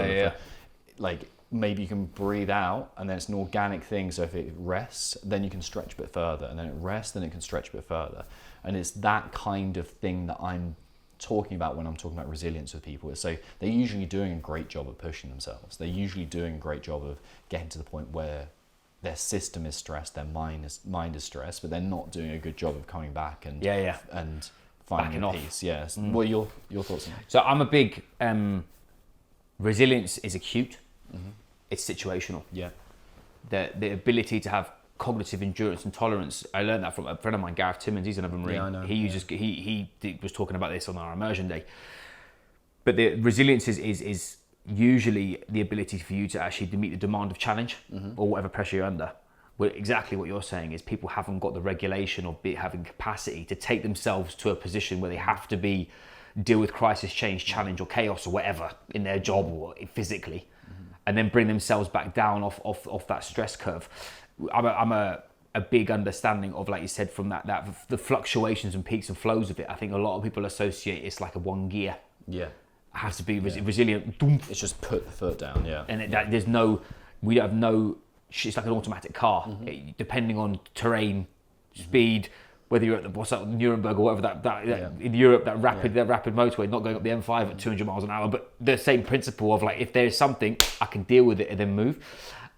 Like, maybe you can breathe out, and then it's an organic thing, so if it rests, then you can stretch a bit further, and then it rests, then it can stretch a bit further. And it's that kind of thing that I'm talking about when I'm talking about resilience with people. So they're usually doing a great job of pushing themselves. They're usually doing a great job of getting to the point where their system is stressed, their mind is stressed, but they're not doing a good job of coming back and finding a peace. Yes. What are your thoughts on that? So I'm a big resilience is acute. It's situational. Yeah. The ability to have cognitive endurance and tolerance. I learned that from a friend of mine, Gareth Timmons. He's another Marine. Yeah, I know. He was talking about this on our immersion day. But the resilience is usually the ability for you to actually meet the demand of challenge or whatever pressure you're under. well, exactly what you're saying is people haven't got the regulation or having capacity to take themselves to a position where they have to deal with crisis, change, challenge, or chaos, or whatever in their job or physically, and then bring themselves back down off that stress curve. I'm a big understanding of, like you said, from that the fluctuations and peaks and flows of it. I think a lot of people associate it's like a one gear. Yeah. It has to be resilient. It's just put the foot down, And we don't have no. It's like an automatic car. Depending on terrain, speed, whether you're at Nuremberg or whatever that in Europe that rapid motorway, not going up the M5 at 200 miles an hour, but the same principle of like if there is something I can deal with it and then move.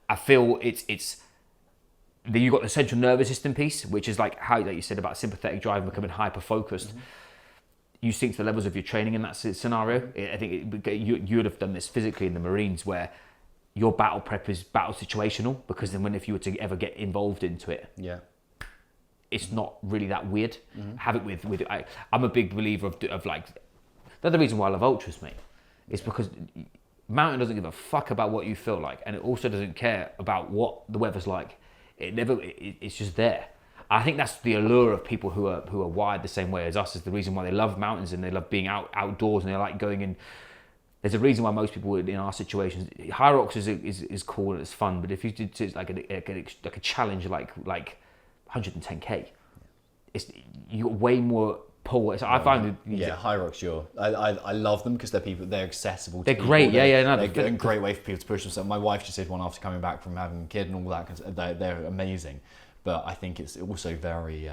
I feel it's. Then you've got the central nervous system piece, which is like how you said about sympathetic drive and becoming hyper focused. You sink to the levels of your training in that scenario. I think you would have done this physically in the Marines, where your battle prep is battle situational, because then if you were to ever get involved into it, it's not really that weird. Have it with I'm a big believer of like, that's the reason why I love ultras, mate. It's because mountain doesn't give a fuck about what you feel like, and it also doesn't care about what the weather's like. It's just there. I think that's the allure of people who are wired the same way as us, is the reason why they love mountains and they love being outdoors and they like going in. There's a reason why most people in our situations, high rocks is cool and it's fun, but if you did like a challenge like 110k, you got way more pull. I find high rocks. I love them because they're accessible. They're great. They're a great way for people to push themselves. My wife just did one after coming back from having a kid and all that. Cause they're amazing, but I think it's also very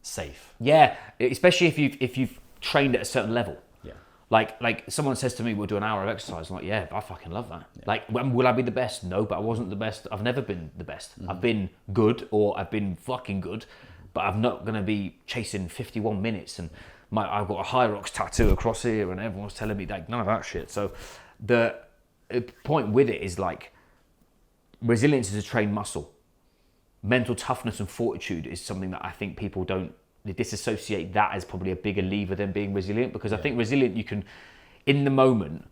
safe. Yeah, especially if you've trained at a certain level. Yeah. Like someone says to me, we'll do an hour of exercise. I'm like, yeah, I fucking love that. Yeah. Like, will I be the best? No, but I wasn't the best. I've never been the best. I've been good, or I've been fucking good, but I'm not going to be chasing 51 minutes and I've got a high rocks tattoo across here and everyone's telling me like none of that shit. So the point with it is like, resilience is a trained muscle. Mental toughness and fortitude is something that I think people they disassociate that as probably a bigger lever than being resilient, because I think resilient, you can, in the moment,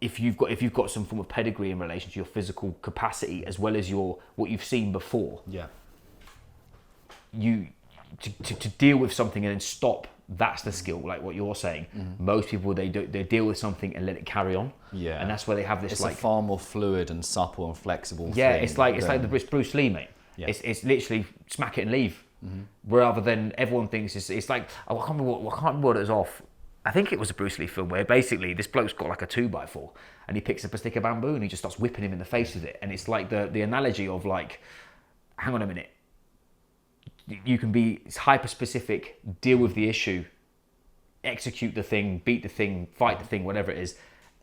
if you've got some form of pedigree in relation to your physical capacity as well as what you've seen before. Yeah. You to deal with something and then stop. That's the skill, like what you're saying. Most people they deal with something and let it carry on. Yeah. And that's where they have this. It's like a far more fluid and supple and flexible. Yeah, thing it's like the Bruce Lee, mate. Yeah. It's literally smack it and leave. Rather than everyone thinks it's like, I can't remember what it was off. I think it was a Bruce Lee film where basically this bloke's got like a 2x4 and he picks up a stick of bamboo and he just starts whipping him in the face with it. And it's like the analogy of like, hang on a minute. You can be hyper specific, deal with the issue, execute the thing, beat the thing, fight the thing, whatever it is,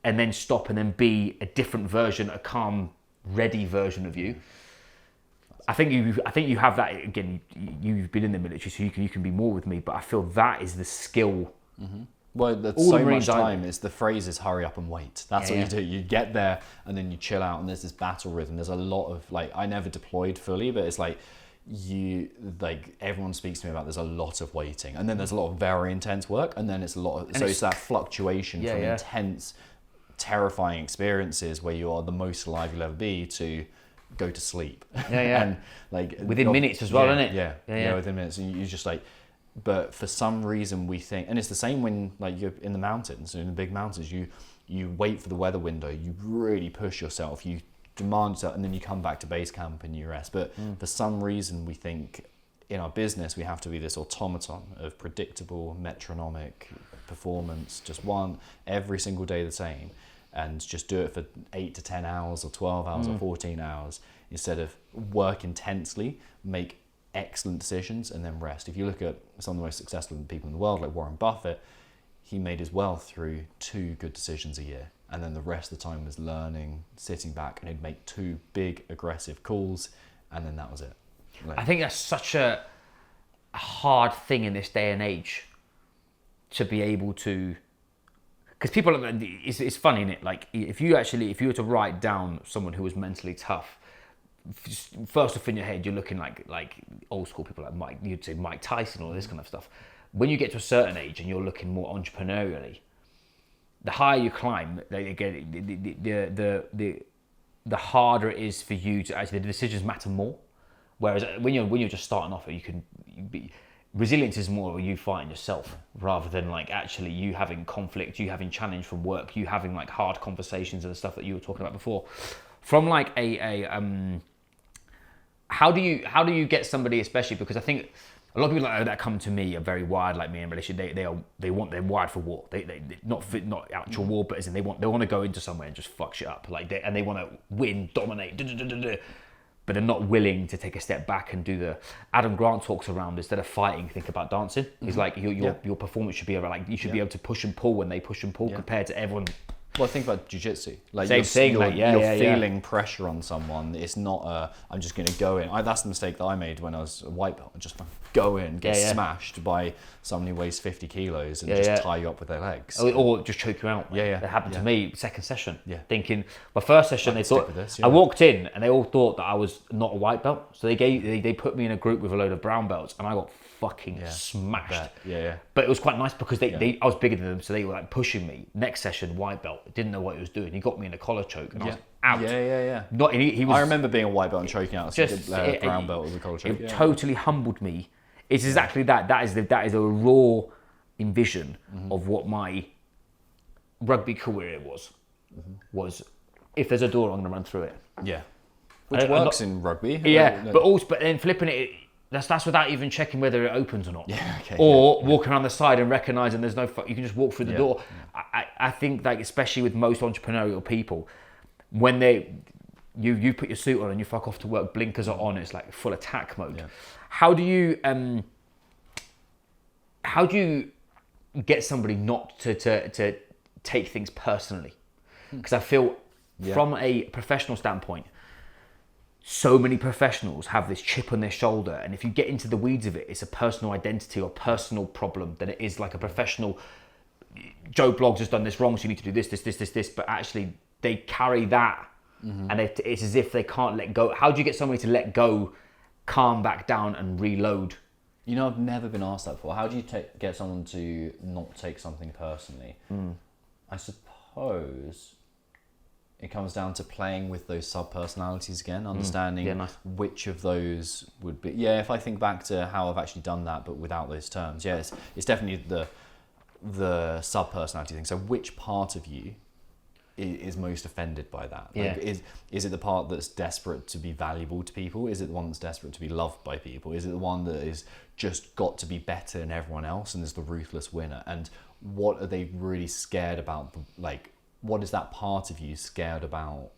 and then stop and then be a different version, a calm, ready version of you. I think you have that. Again, you've been in the military, so you can be more with me. But I feel that is the skill. Well, that's so much time. It's the phrase is hurry up and wait. That's what you do. You get there and then you chill out, and there's this battle rhythm. There's a lot of like, I never deployed fully, but it's like everyone speaks to me about there's a lot of waiting, and then there's a lot of very intense work, and then it's a lot of, so it's that fluctuation from intense, terrifying experiences where you are the most alive you'll ever be to go to sleep. And like within minutes as well, isn't it? Yeah, within minutes. And you just like, but for some reason we think, and it's the same when like you're in the mountains, in the big mountains, you wait for the weather window, you really push yourself, you demand yourself, and then you come back to base camp and you rest. But for some reason we think in our business we have to be this automaton of predictable metronomic performance, just one every single day the same, and just do it for 8 to 10 hours or 12 hours or 14 hours, instead of work intensely, make excellent decisions and then rest. If you look at some of the most successful people in the world, like Warren Buffett, he made his wealth through 2 good decisions a year, and then the rest of the time was learning, sitting back, and he'd make 2 big aggressive calls, and then that was it. Like, I think that's such a hard thing in this day and age to be able to, because people, it's funny, isn't it? Like if you were to write down someone who was mentally tough, first off in your head you're looking like old school people like you'd say Mike Tyson, all this kind of stuff. When you get to a certain age and you're looking more entrepreneurially, the higher you climb, again, the harder it is for you to actually, the decisions matter more. Whereas when you're just starting off, resilience is more you fighting yourself rather than like actually you having conflict, you having challenge from work, you having like hard conversations and the stuff that you were talking about before. From like how do you get somebody, especially because I think a lot of people that come to me are very wired like me in relation. They're wired for war. They not actual war, but as in they want to go into somewhere and just fuck shit up. Like they want to win, dominate, but they're not willing to take a step back and do the. Adam Grant talks around instead of fighting, think about dancing. He's like your performance should be about like you should be able to push and pull when they push and pull compared to everyone. Well, think about jiu-jitsu. Like Same thing. You're feeling pressure on someone. It's not I'm just going to go in. That's the mistake that I made when I was a white belt. Just go in, get smashed by someone who weighs 50 kilos and just tie you up with their legs. Or just choke you out. It happened to me second session. Thinking, my first session, they thought, I walked in and they all thought that I was not a white belt. So they put me in a group with a load of brown belts and I got fucking smashed. But it was quite nice because I was bigger than them, so they were like pushing me. Next session, white belt, didn't know what he was doing. He got me in a collar choke and I was out. Not he was. I remember being a white belt and choking out a brown belt with a collar choke. It totally humbled me. It's exactly that. That is a raw envision of what my rugby career was. Was if there's a door, I'm going to run through it. Yeah, which works in rugby. But then flipping it. That's without even checking whether it opens or not. Walking around the side and recognizing there's no. You can just walk through the door. I think like especially with most entrepreneurial people, when you put your suit on and you fuck off to work, blinkers are on. It's like full attack mode. Yeah. How do you get somebody not to take things personally? Because I feel from a professional standpoint, so many professionals have this chip on their shoulder, and if you get into the weeds of it, it's a personal identity or personal problem than it is like a professional. Joe Bloggs has done this wrong, so you need to do this. But actually, they carry that, and it's as if they can't let go. How do you get somebody to let go, calm back down, and reload? You know, I've never been asked that before. How do you get someone to not take something personally? I suppose it comes down to playing with those sub-personalities again, understanding which of those would be... Yeah, if I think back to how I've actually done that, but without those terms, it's definitely the sub-personality thing. So which part of you is most offended by that? Like, is it the part that's desperate to be valuable to people? Is it the one that's desperate to be loved by people? Is it the one that is just got to be better than everyone else and is the ruthless winner? And what are they really scared about? Like, what is that part of you scared about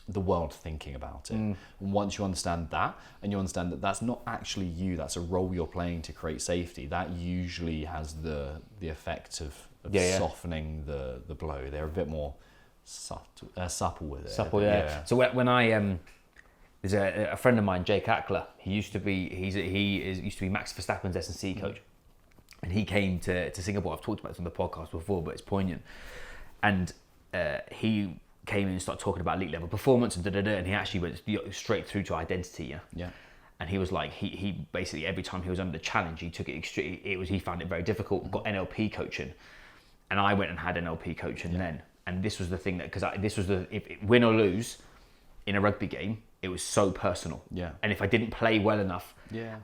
the world thinking about it? And once you understand that, and you understand that that's not actually you, that's a role you're playing to create safety, that usually has the effect of softening the blow. They're a bit more supple with it. Supple, yeah. So when I there's a friend of mine, Jake Ackler. He used to be Max Verstappen's S&C coach, and he came to Singapore. I've talked about this on the podcast before, but it's poignant. And he came in and started talking about elite level performance and he actually went straight through to identity. And he was like, he basically every time he was under the challenge, he took it extreme. He found it very difficult. Got NLP coaching, and I went and had NLP coaching then. And this was the thing that if win or lose in a rugby game, it was so personal. And if I didn't play well enough,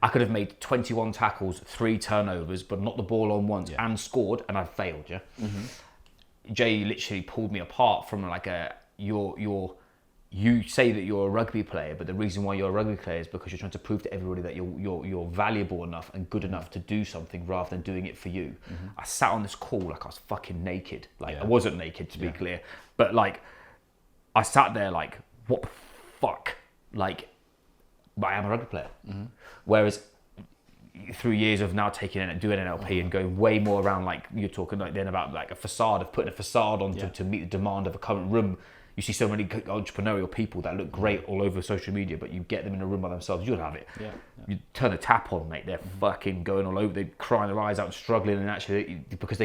I could have made 21 tackles, 3 turnovers, but not the ball on once and scored, and I failed. Jay literally pulled me apart from like you say that you're a rugby player, but the reason why you're a rugby player is because you're trying to prove to everybody that you're valuable enough and good enough to do something rather than doing it for you. I sat on this call like I was fucking naked. Like I wasn't naked to be clear, but like I sat there like, what the fuck? Like, but I am a rugby player. Whereas through years of now doing NLP and going way more around, like you're talking like then about like a facade of putting a facade on to meet the demand of a current room. You see so many entrepreneurial people that look great all over social media, but you get them in a room by themselves, you'll have it. You turn the tap on, mate, they're fucking going all over, they're crying their eyes out and struggling, and actually because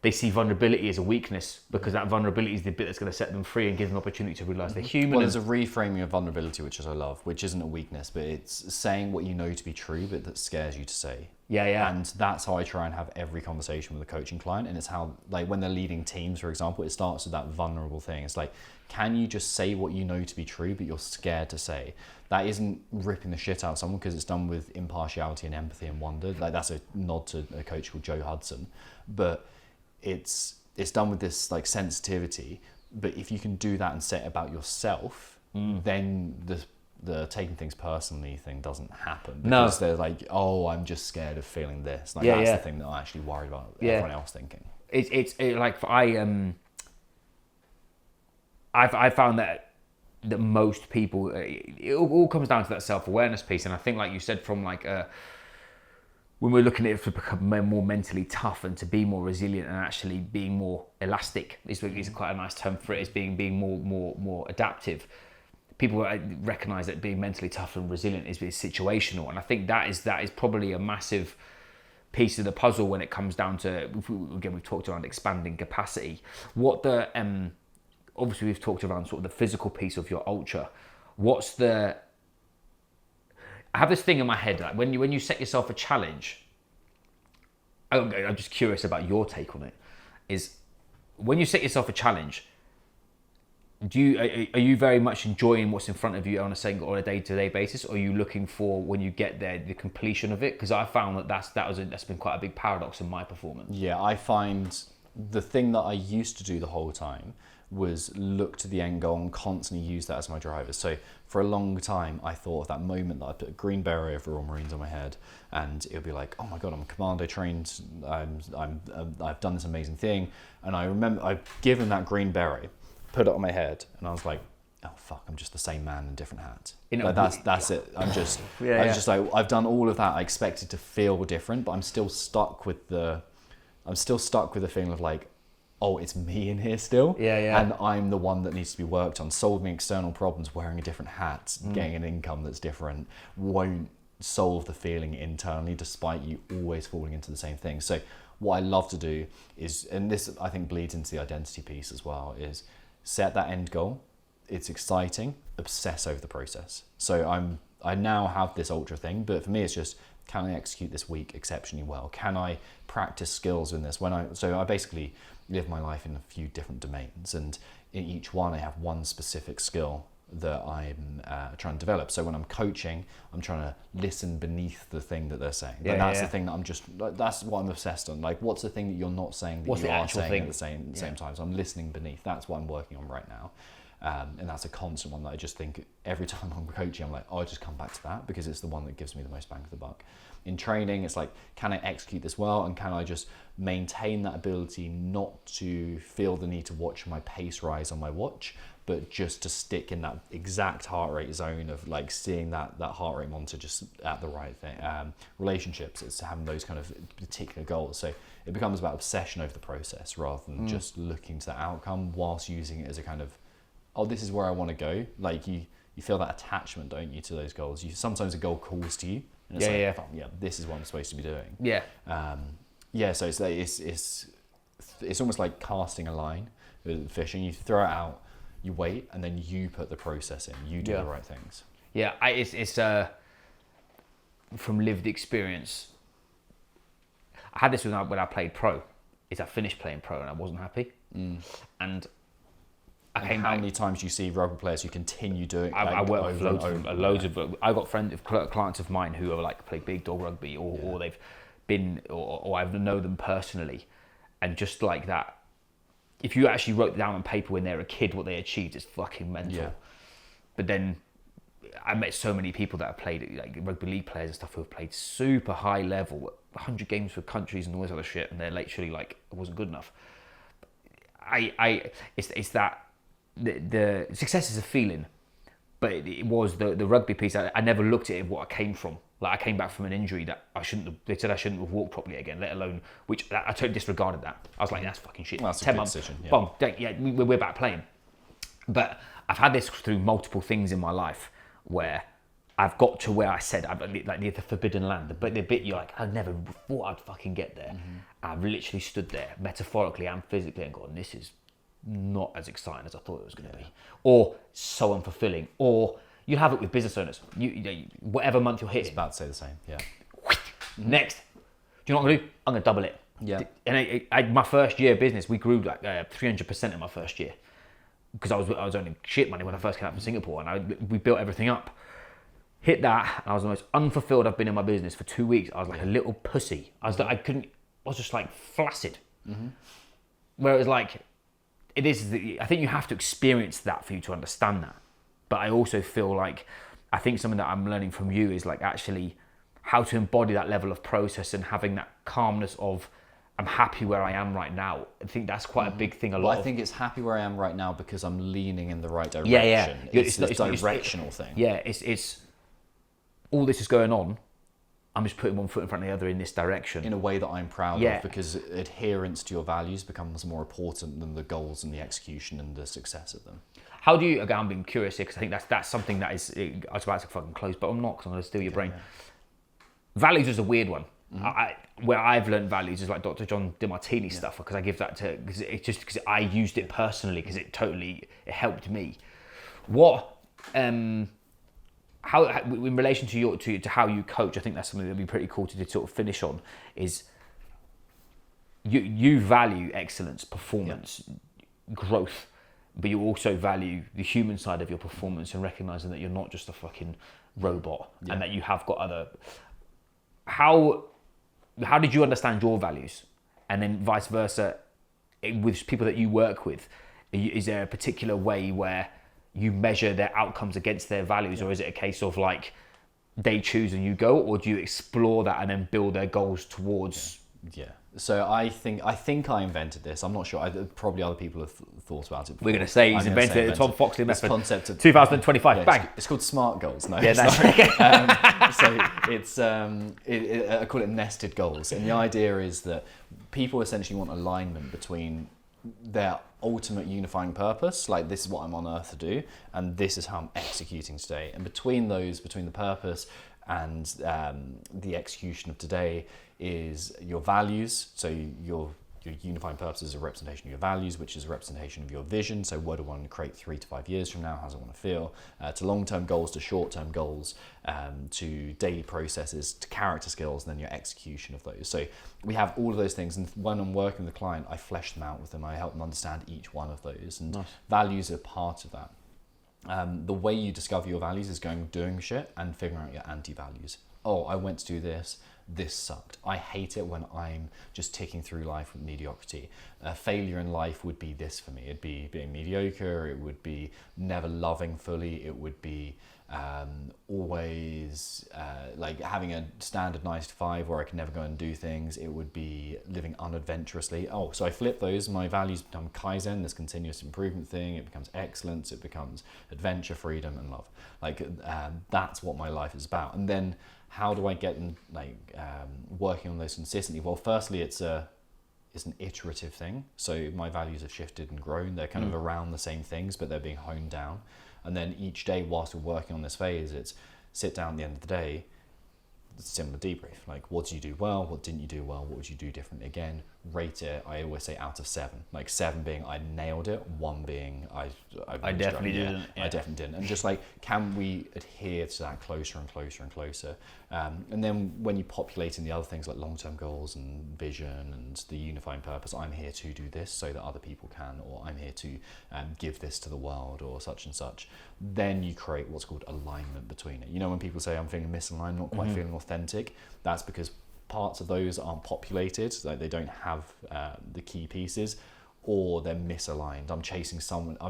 they see vulnerability as a weakness, because that vulnerability is the bit that's going to set them free and give them an opportunity to realise they're human. Well, there's a reframing of vulnerability, which I love, which isn't a weakness, but it's saying what you know to be true, but that scares you to say. Yeah. And that's how I try and have every conversation with a coaching client. And it's how, like, when they're leading teams, for example, it starts with that vulnerable thing. It's like, can you just say what you know to be true, but you're scared to say? That isn't ripping the shit out of someone, because it's done with impartiality and empathy and wonder. Like, that's a nod to a coach called Joe Hudson. But it's done with this like sensitivity. But if you can do that and say it about yourself, then the taking things personally thing doesn't happen, because they're like, oh, I'm just scared of feeling this. Like, that's the thing that I'm actually worried about everyone else thinking. I found that most people, it all comes down to that self-awareness piece. And I think, like you said, from like when we're looking at it to become more mentally tough and to be more resilient and actually being more elastic, is quite a nice term for it, is being more adaptive. People recognise that being mentally tough and resilient is situational, and I think that is probably a massive piece of the puzzle when it comes down to, again, we've talked around expanding capacity. What the obviously we've talked around sort of the physical piece of your ultra. I have this thing in my head, like when you set yourself a challenge, I'm just curious about your take on it, is when you set yourself a challenge, are you very much enjoying what's in front of you on a day-to-day basis, or are you looking for, when you get there, the completion of it? Because I found that's been quite a big paradox in my performance. Yeah, I find the thing that I used to do the whole time was look to the end goal and constantly use that as my driver. So for a long time, I thought of that moment that I put a green beret over Royal Marines on my head, and it would be like, oh my God, I'm commando trained. I've done this amazing thing. And I remember I've given that green beret, put it on my head, and I was like, oh fuck, I'm just the same man in different hats. Like, that's it. I'm just, just like, I've done all of that. I expected to feel different, but I'm still stuck with the feeling of like, oh, it's me in here still. And I'm the one that needs to be worked on. Solving external problems, wearing a different hat, getting an income that's different, won't solve the feeling internally, despite you always falling into the same thing. So what I love to do is, and this I think bleeds into the identity piece as well, is set that end goal. It's exciting, obsess over the process. So I now have this ultra thing, but for me it's just, can I execute this week exceptionally well? Can I practice skills in this? So I basically live my life in a few different domains, and in each one I have one specific skill that I'm trying to develop. So when I'm coaching, I'm trying to listen beneath the thing that they're saying. The thing that that's what I'm obsessed on. Like, what's the thing that you're not saying that you are saying at the same time? So I'm listening beneath. That's what I'm working on right now. And that's a constant one that I just think every time I'm coaching, I'm like, oh, I'll just come back to that, because it's the one that gives me the most bang for the buck. In training, it's like, can I execute this well, and can I just maintain that ability not to feel the need to watch my pace rise on my watch, but just to stick in that exact heart rate zone of like seeing that heart rate monitor just at the right thing. Relationships, it's having those kind of particular goals. So it becomes about obsession over the process rather than just looking to the outcome, whilst using it as a kind of, oh, this is where I want to go. Like you feel that attachment, don't you, to those goals? Sometimes a goal calls to you, and it's this is what I'm supposed to be doing. So it's almost like casting a line with fishing. You throw it out, you wait, and then you put the process in. You do the right things. Yeah, it's from lived experience. I had this when I played pro. I finished playing pro and I wasn't happy, and how many times do you see rugby players who continue doing? I work with loads of. I've got clients of mine who are like play big dog rugby, or they've been, or I know them personally, and just like that, if you actually wrote down on paper when they're a kid what they achieved, it's fucking mental. Yeah. But then I met so many people that have played, like rugby league players and stuff, who have played super high level, 100 games for countries and all this other shit, and they're literally like, it wasn't good enough. It's that the success is a feeling, but it was the rugby piece. I never looked at it what I came from. Like, I came back from an injury that they said I shouldn't have walked properly again, let alone, which I totally disregarded that. I was like, that's fucking shit. Well, that's 10 months. Decision, boom, we're back playing. But I've had this through multiple things in my life where I've got to where I said, like near the forbidden land, but the bit you're like, I never thought I'd fucking get there. I've literally stood there, metaphorically and physically, and gone, this is not as exciting as I thought it was going to be, or so unfulfilling. Or you have it with business owners. You whatever month you're hitting, it's about to say the same. Yeah. Next, you know what I'm gonna do? I'm gonna double it. Yeah. And my first year of business, we grew like 300% in my first year because I was earning shit money when I first came out from Singapore, and we built everything up. Hit that, and I was the most unfulfilled I've been in my business for 2 weeks. I was like a little pussy. I was just like flaccid. Where it was like, I think you have to experience that for you to understand that. But I also feel like, I think something that I'm learning from you is like actually how to embody that level of process and having that calmness of, I'm happy where I am right now. I think that's quite a big thing. I think it's happy where I am right now because I'm leaning in the right direction. Yeah. It's this directional thing. Yeah, it's all this is going on. I'm just putting one foot in front of the other in this direction. In a way that I'm proud of, because adherence to your values becomes more important than the goals and the execution and the success of them. How do you, again, I'm being curious here because I think that's something that is, I was about to fucking close, but I'm not because I'm going to steal your brain. Values is a weird one. Where I've learned values is like Dr. John DeMartini stuff, because I give that to, because I used it personally, because it helped me. What, how in relation to how you coach, I think that's something that'd be pretty cool to sort of finish on, is you value excellence, performance, growth, but you also value the human side of your performance and recognizing that you're not just a fucking robot and that you have got other. How did you understand your values, and then vice versa with people that you work with? Is there a particular way where you measure their outcomes against their values, or is it a case of like they choose and you go, or do you explore that and then build their goals towards? So I think I invented this. I'm not sure. Probably other people have thought about it before. We're going to say he's invented it. Tom Foxley method. Concept of 2025. Bang. It's called SMART goals. No, yeah, so it's I call it nested goals, and the idea is that people essentially want alignment between their ultimate unifying purpose, like this is what I'm on earth to do, and this is how I'm executing today. And between the purpose and the execution of today is your values. So your unifying purpose is a representation of your values, which is a representation of your vision. So what do I want to create 3 to 5 years from now? How does I want to feel? To long-term goals, to short-term goals, to daily processes, to character skills, and then your execution of those. So we have all of those things, and when I'm working with the client, I flesh them out with them. I help them understand each one of those, and values are part of that. The way you discover your values is doing shit and figuring out your anti-values. Oh, I went to do this. This sucked. I hate it when I'm just ticking through life with mediocrity. Failure in life would be this for me. It'd be being mediocre. It would be never loving fully. It would be always like having a standard 9 to 5 where I can never go and do things. It would be living unadventurously. Oh, so I flip those. My values become Kaizen, this continuous improvement thing. It becomes excellence. It becomes adventure, freedom, and love. Like that's what my life is about. And then how do I get working on those consistently? Well, firstly, it's an iterative thing. So my values have shifted and grown. They're kind of around the same things, but they're being honed down. And then each day whilst we're working on this phase, it's sit down at the end of the day, similar debrief. Like, what did you do well? What didn't you do well? What would you do differently again? Rate it. I always say out of 7. Like 7 being I nailed it, 1 being I definitely didn't. I definitely didn't. And just like, can we adhere to that closer and closer and closer? And then when you populate in the other things like long-term goals and vision and the unifying purpose, I'm here to do this so that other people can, or I'm here to give this to the world, or such and such. Then you create what's called alignment between it. You know, when people say I'm feeling misaligned, not quite feeling authentic, that's because parts of those aren't populated, like they don't have the key pieces, or they're misaligned. I'm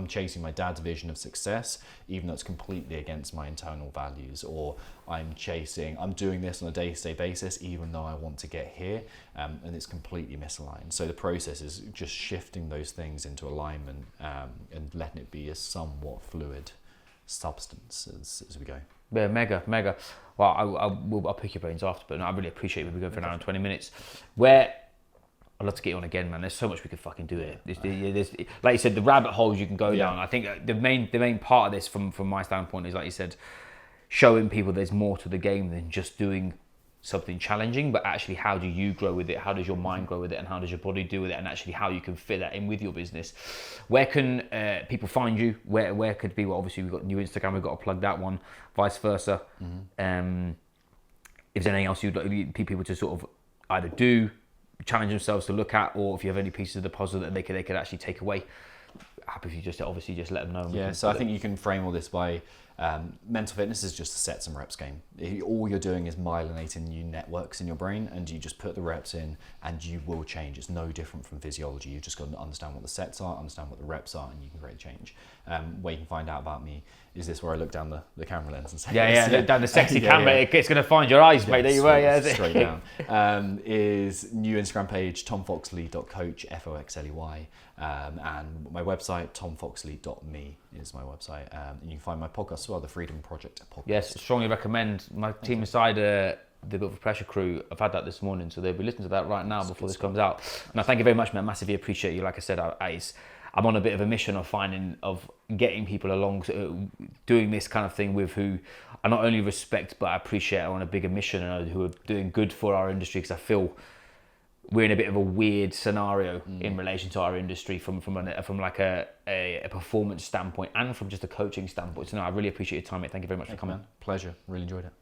chasing my dad's vision of success, even though it's completely against my internal values, or I'm doing this on a day-to-day basis, even though I want to get here, and it's completely misaligned. So the process is just shifting those things into alignment and letting it be a somewhat fluid substance as we go. Yeah, mega. Well, I'll pick your brains after, but no, I really appreciate it. We're going for an hour and 20 minutes. I'd love to get you on again, man. There's so much we could fucking do here. There's, like you said, the rabbit holes you can go down. I think the main part of this, from my standpoint, is like you said, showing people there's more to the game than just doing something challenging, but actually how do you grow with it? How does your mind grow with it? And how does your body do with it? And actually how you can fit that in with your business. Where can people find you? Where could be? Well, obviously we've got new Instagram. We've got to plug that one. Vice versa. If there's anything else you'd like people to sort of either do, challenge themselves to look at, or if you have any pieces of the puzzle that they could actually take away, happy if you just obviously just let them know. Yeah, so I think you can frame all this by mental fitness is just a sets and reps game. All you're doing is myelinating new networks in your brain, and you just put the reps in and you will change. It's no different from physiology. You've just got to understand what the sets are, understand what the reps are, and you can create change. Where you can find out about me is this where I look down the camera lens and say, look down the sexy camera. It's going to find your eyes, mate. There you were. Straight down. Is new Instagram page, tomfoxley.coach, Foxley. And my website, tomfoxley.me is my website. And you can find my podcast as well, the Freedom Project podcast. Yes, strongly recommend. My team inside the Built for Pressure crew, I've had that this morning, so they'll be listening to that right now before this comes out. And I thank you very much, man. Massively appreciate you. Like I said, I'm on a bit of a mission of getting people along, doing this kind of thing with who I not only respect, but I appreciate are on a bigger mission and who are doing good for our industry, because I feel we're in a bit of a weird scenario in relation to our industry from like a performance standpoint and from just a coaching standpoint. So no, I really appreciate your time, mate. Thank you very much for coming. Pleasure. Really enjoyed it.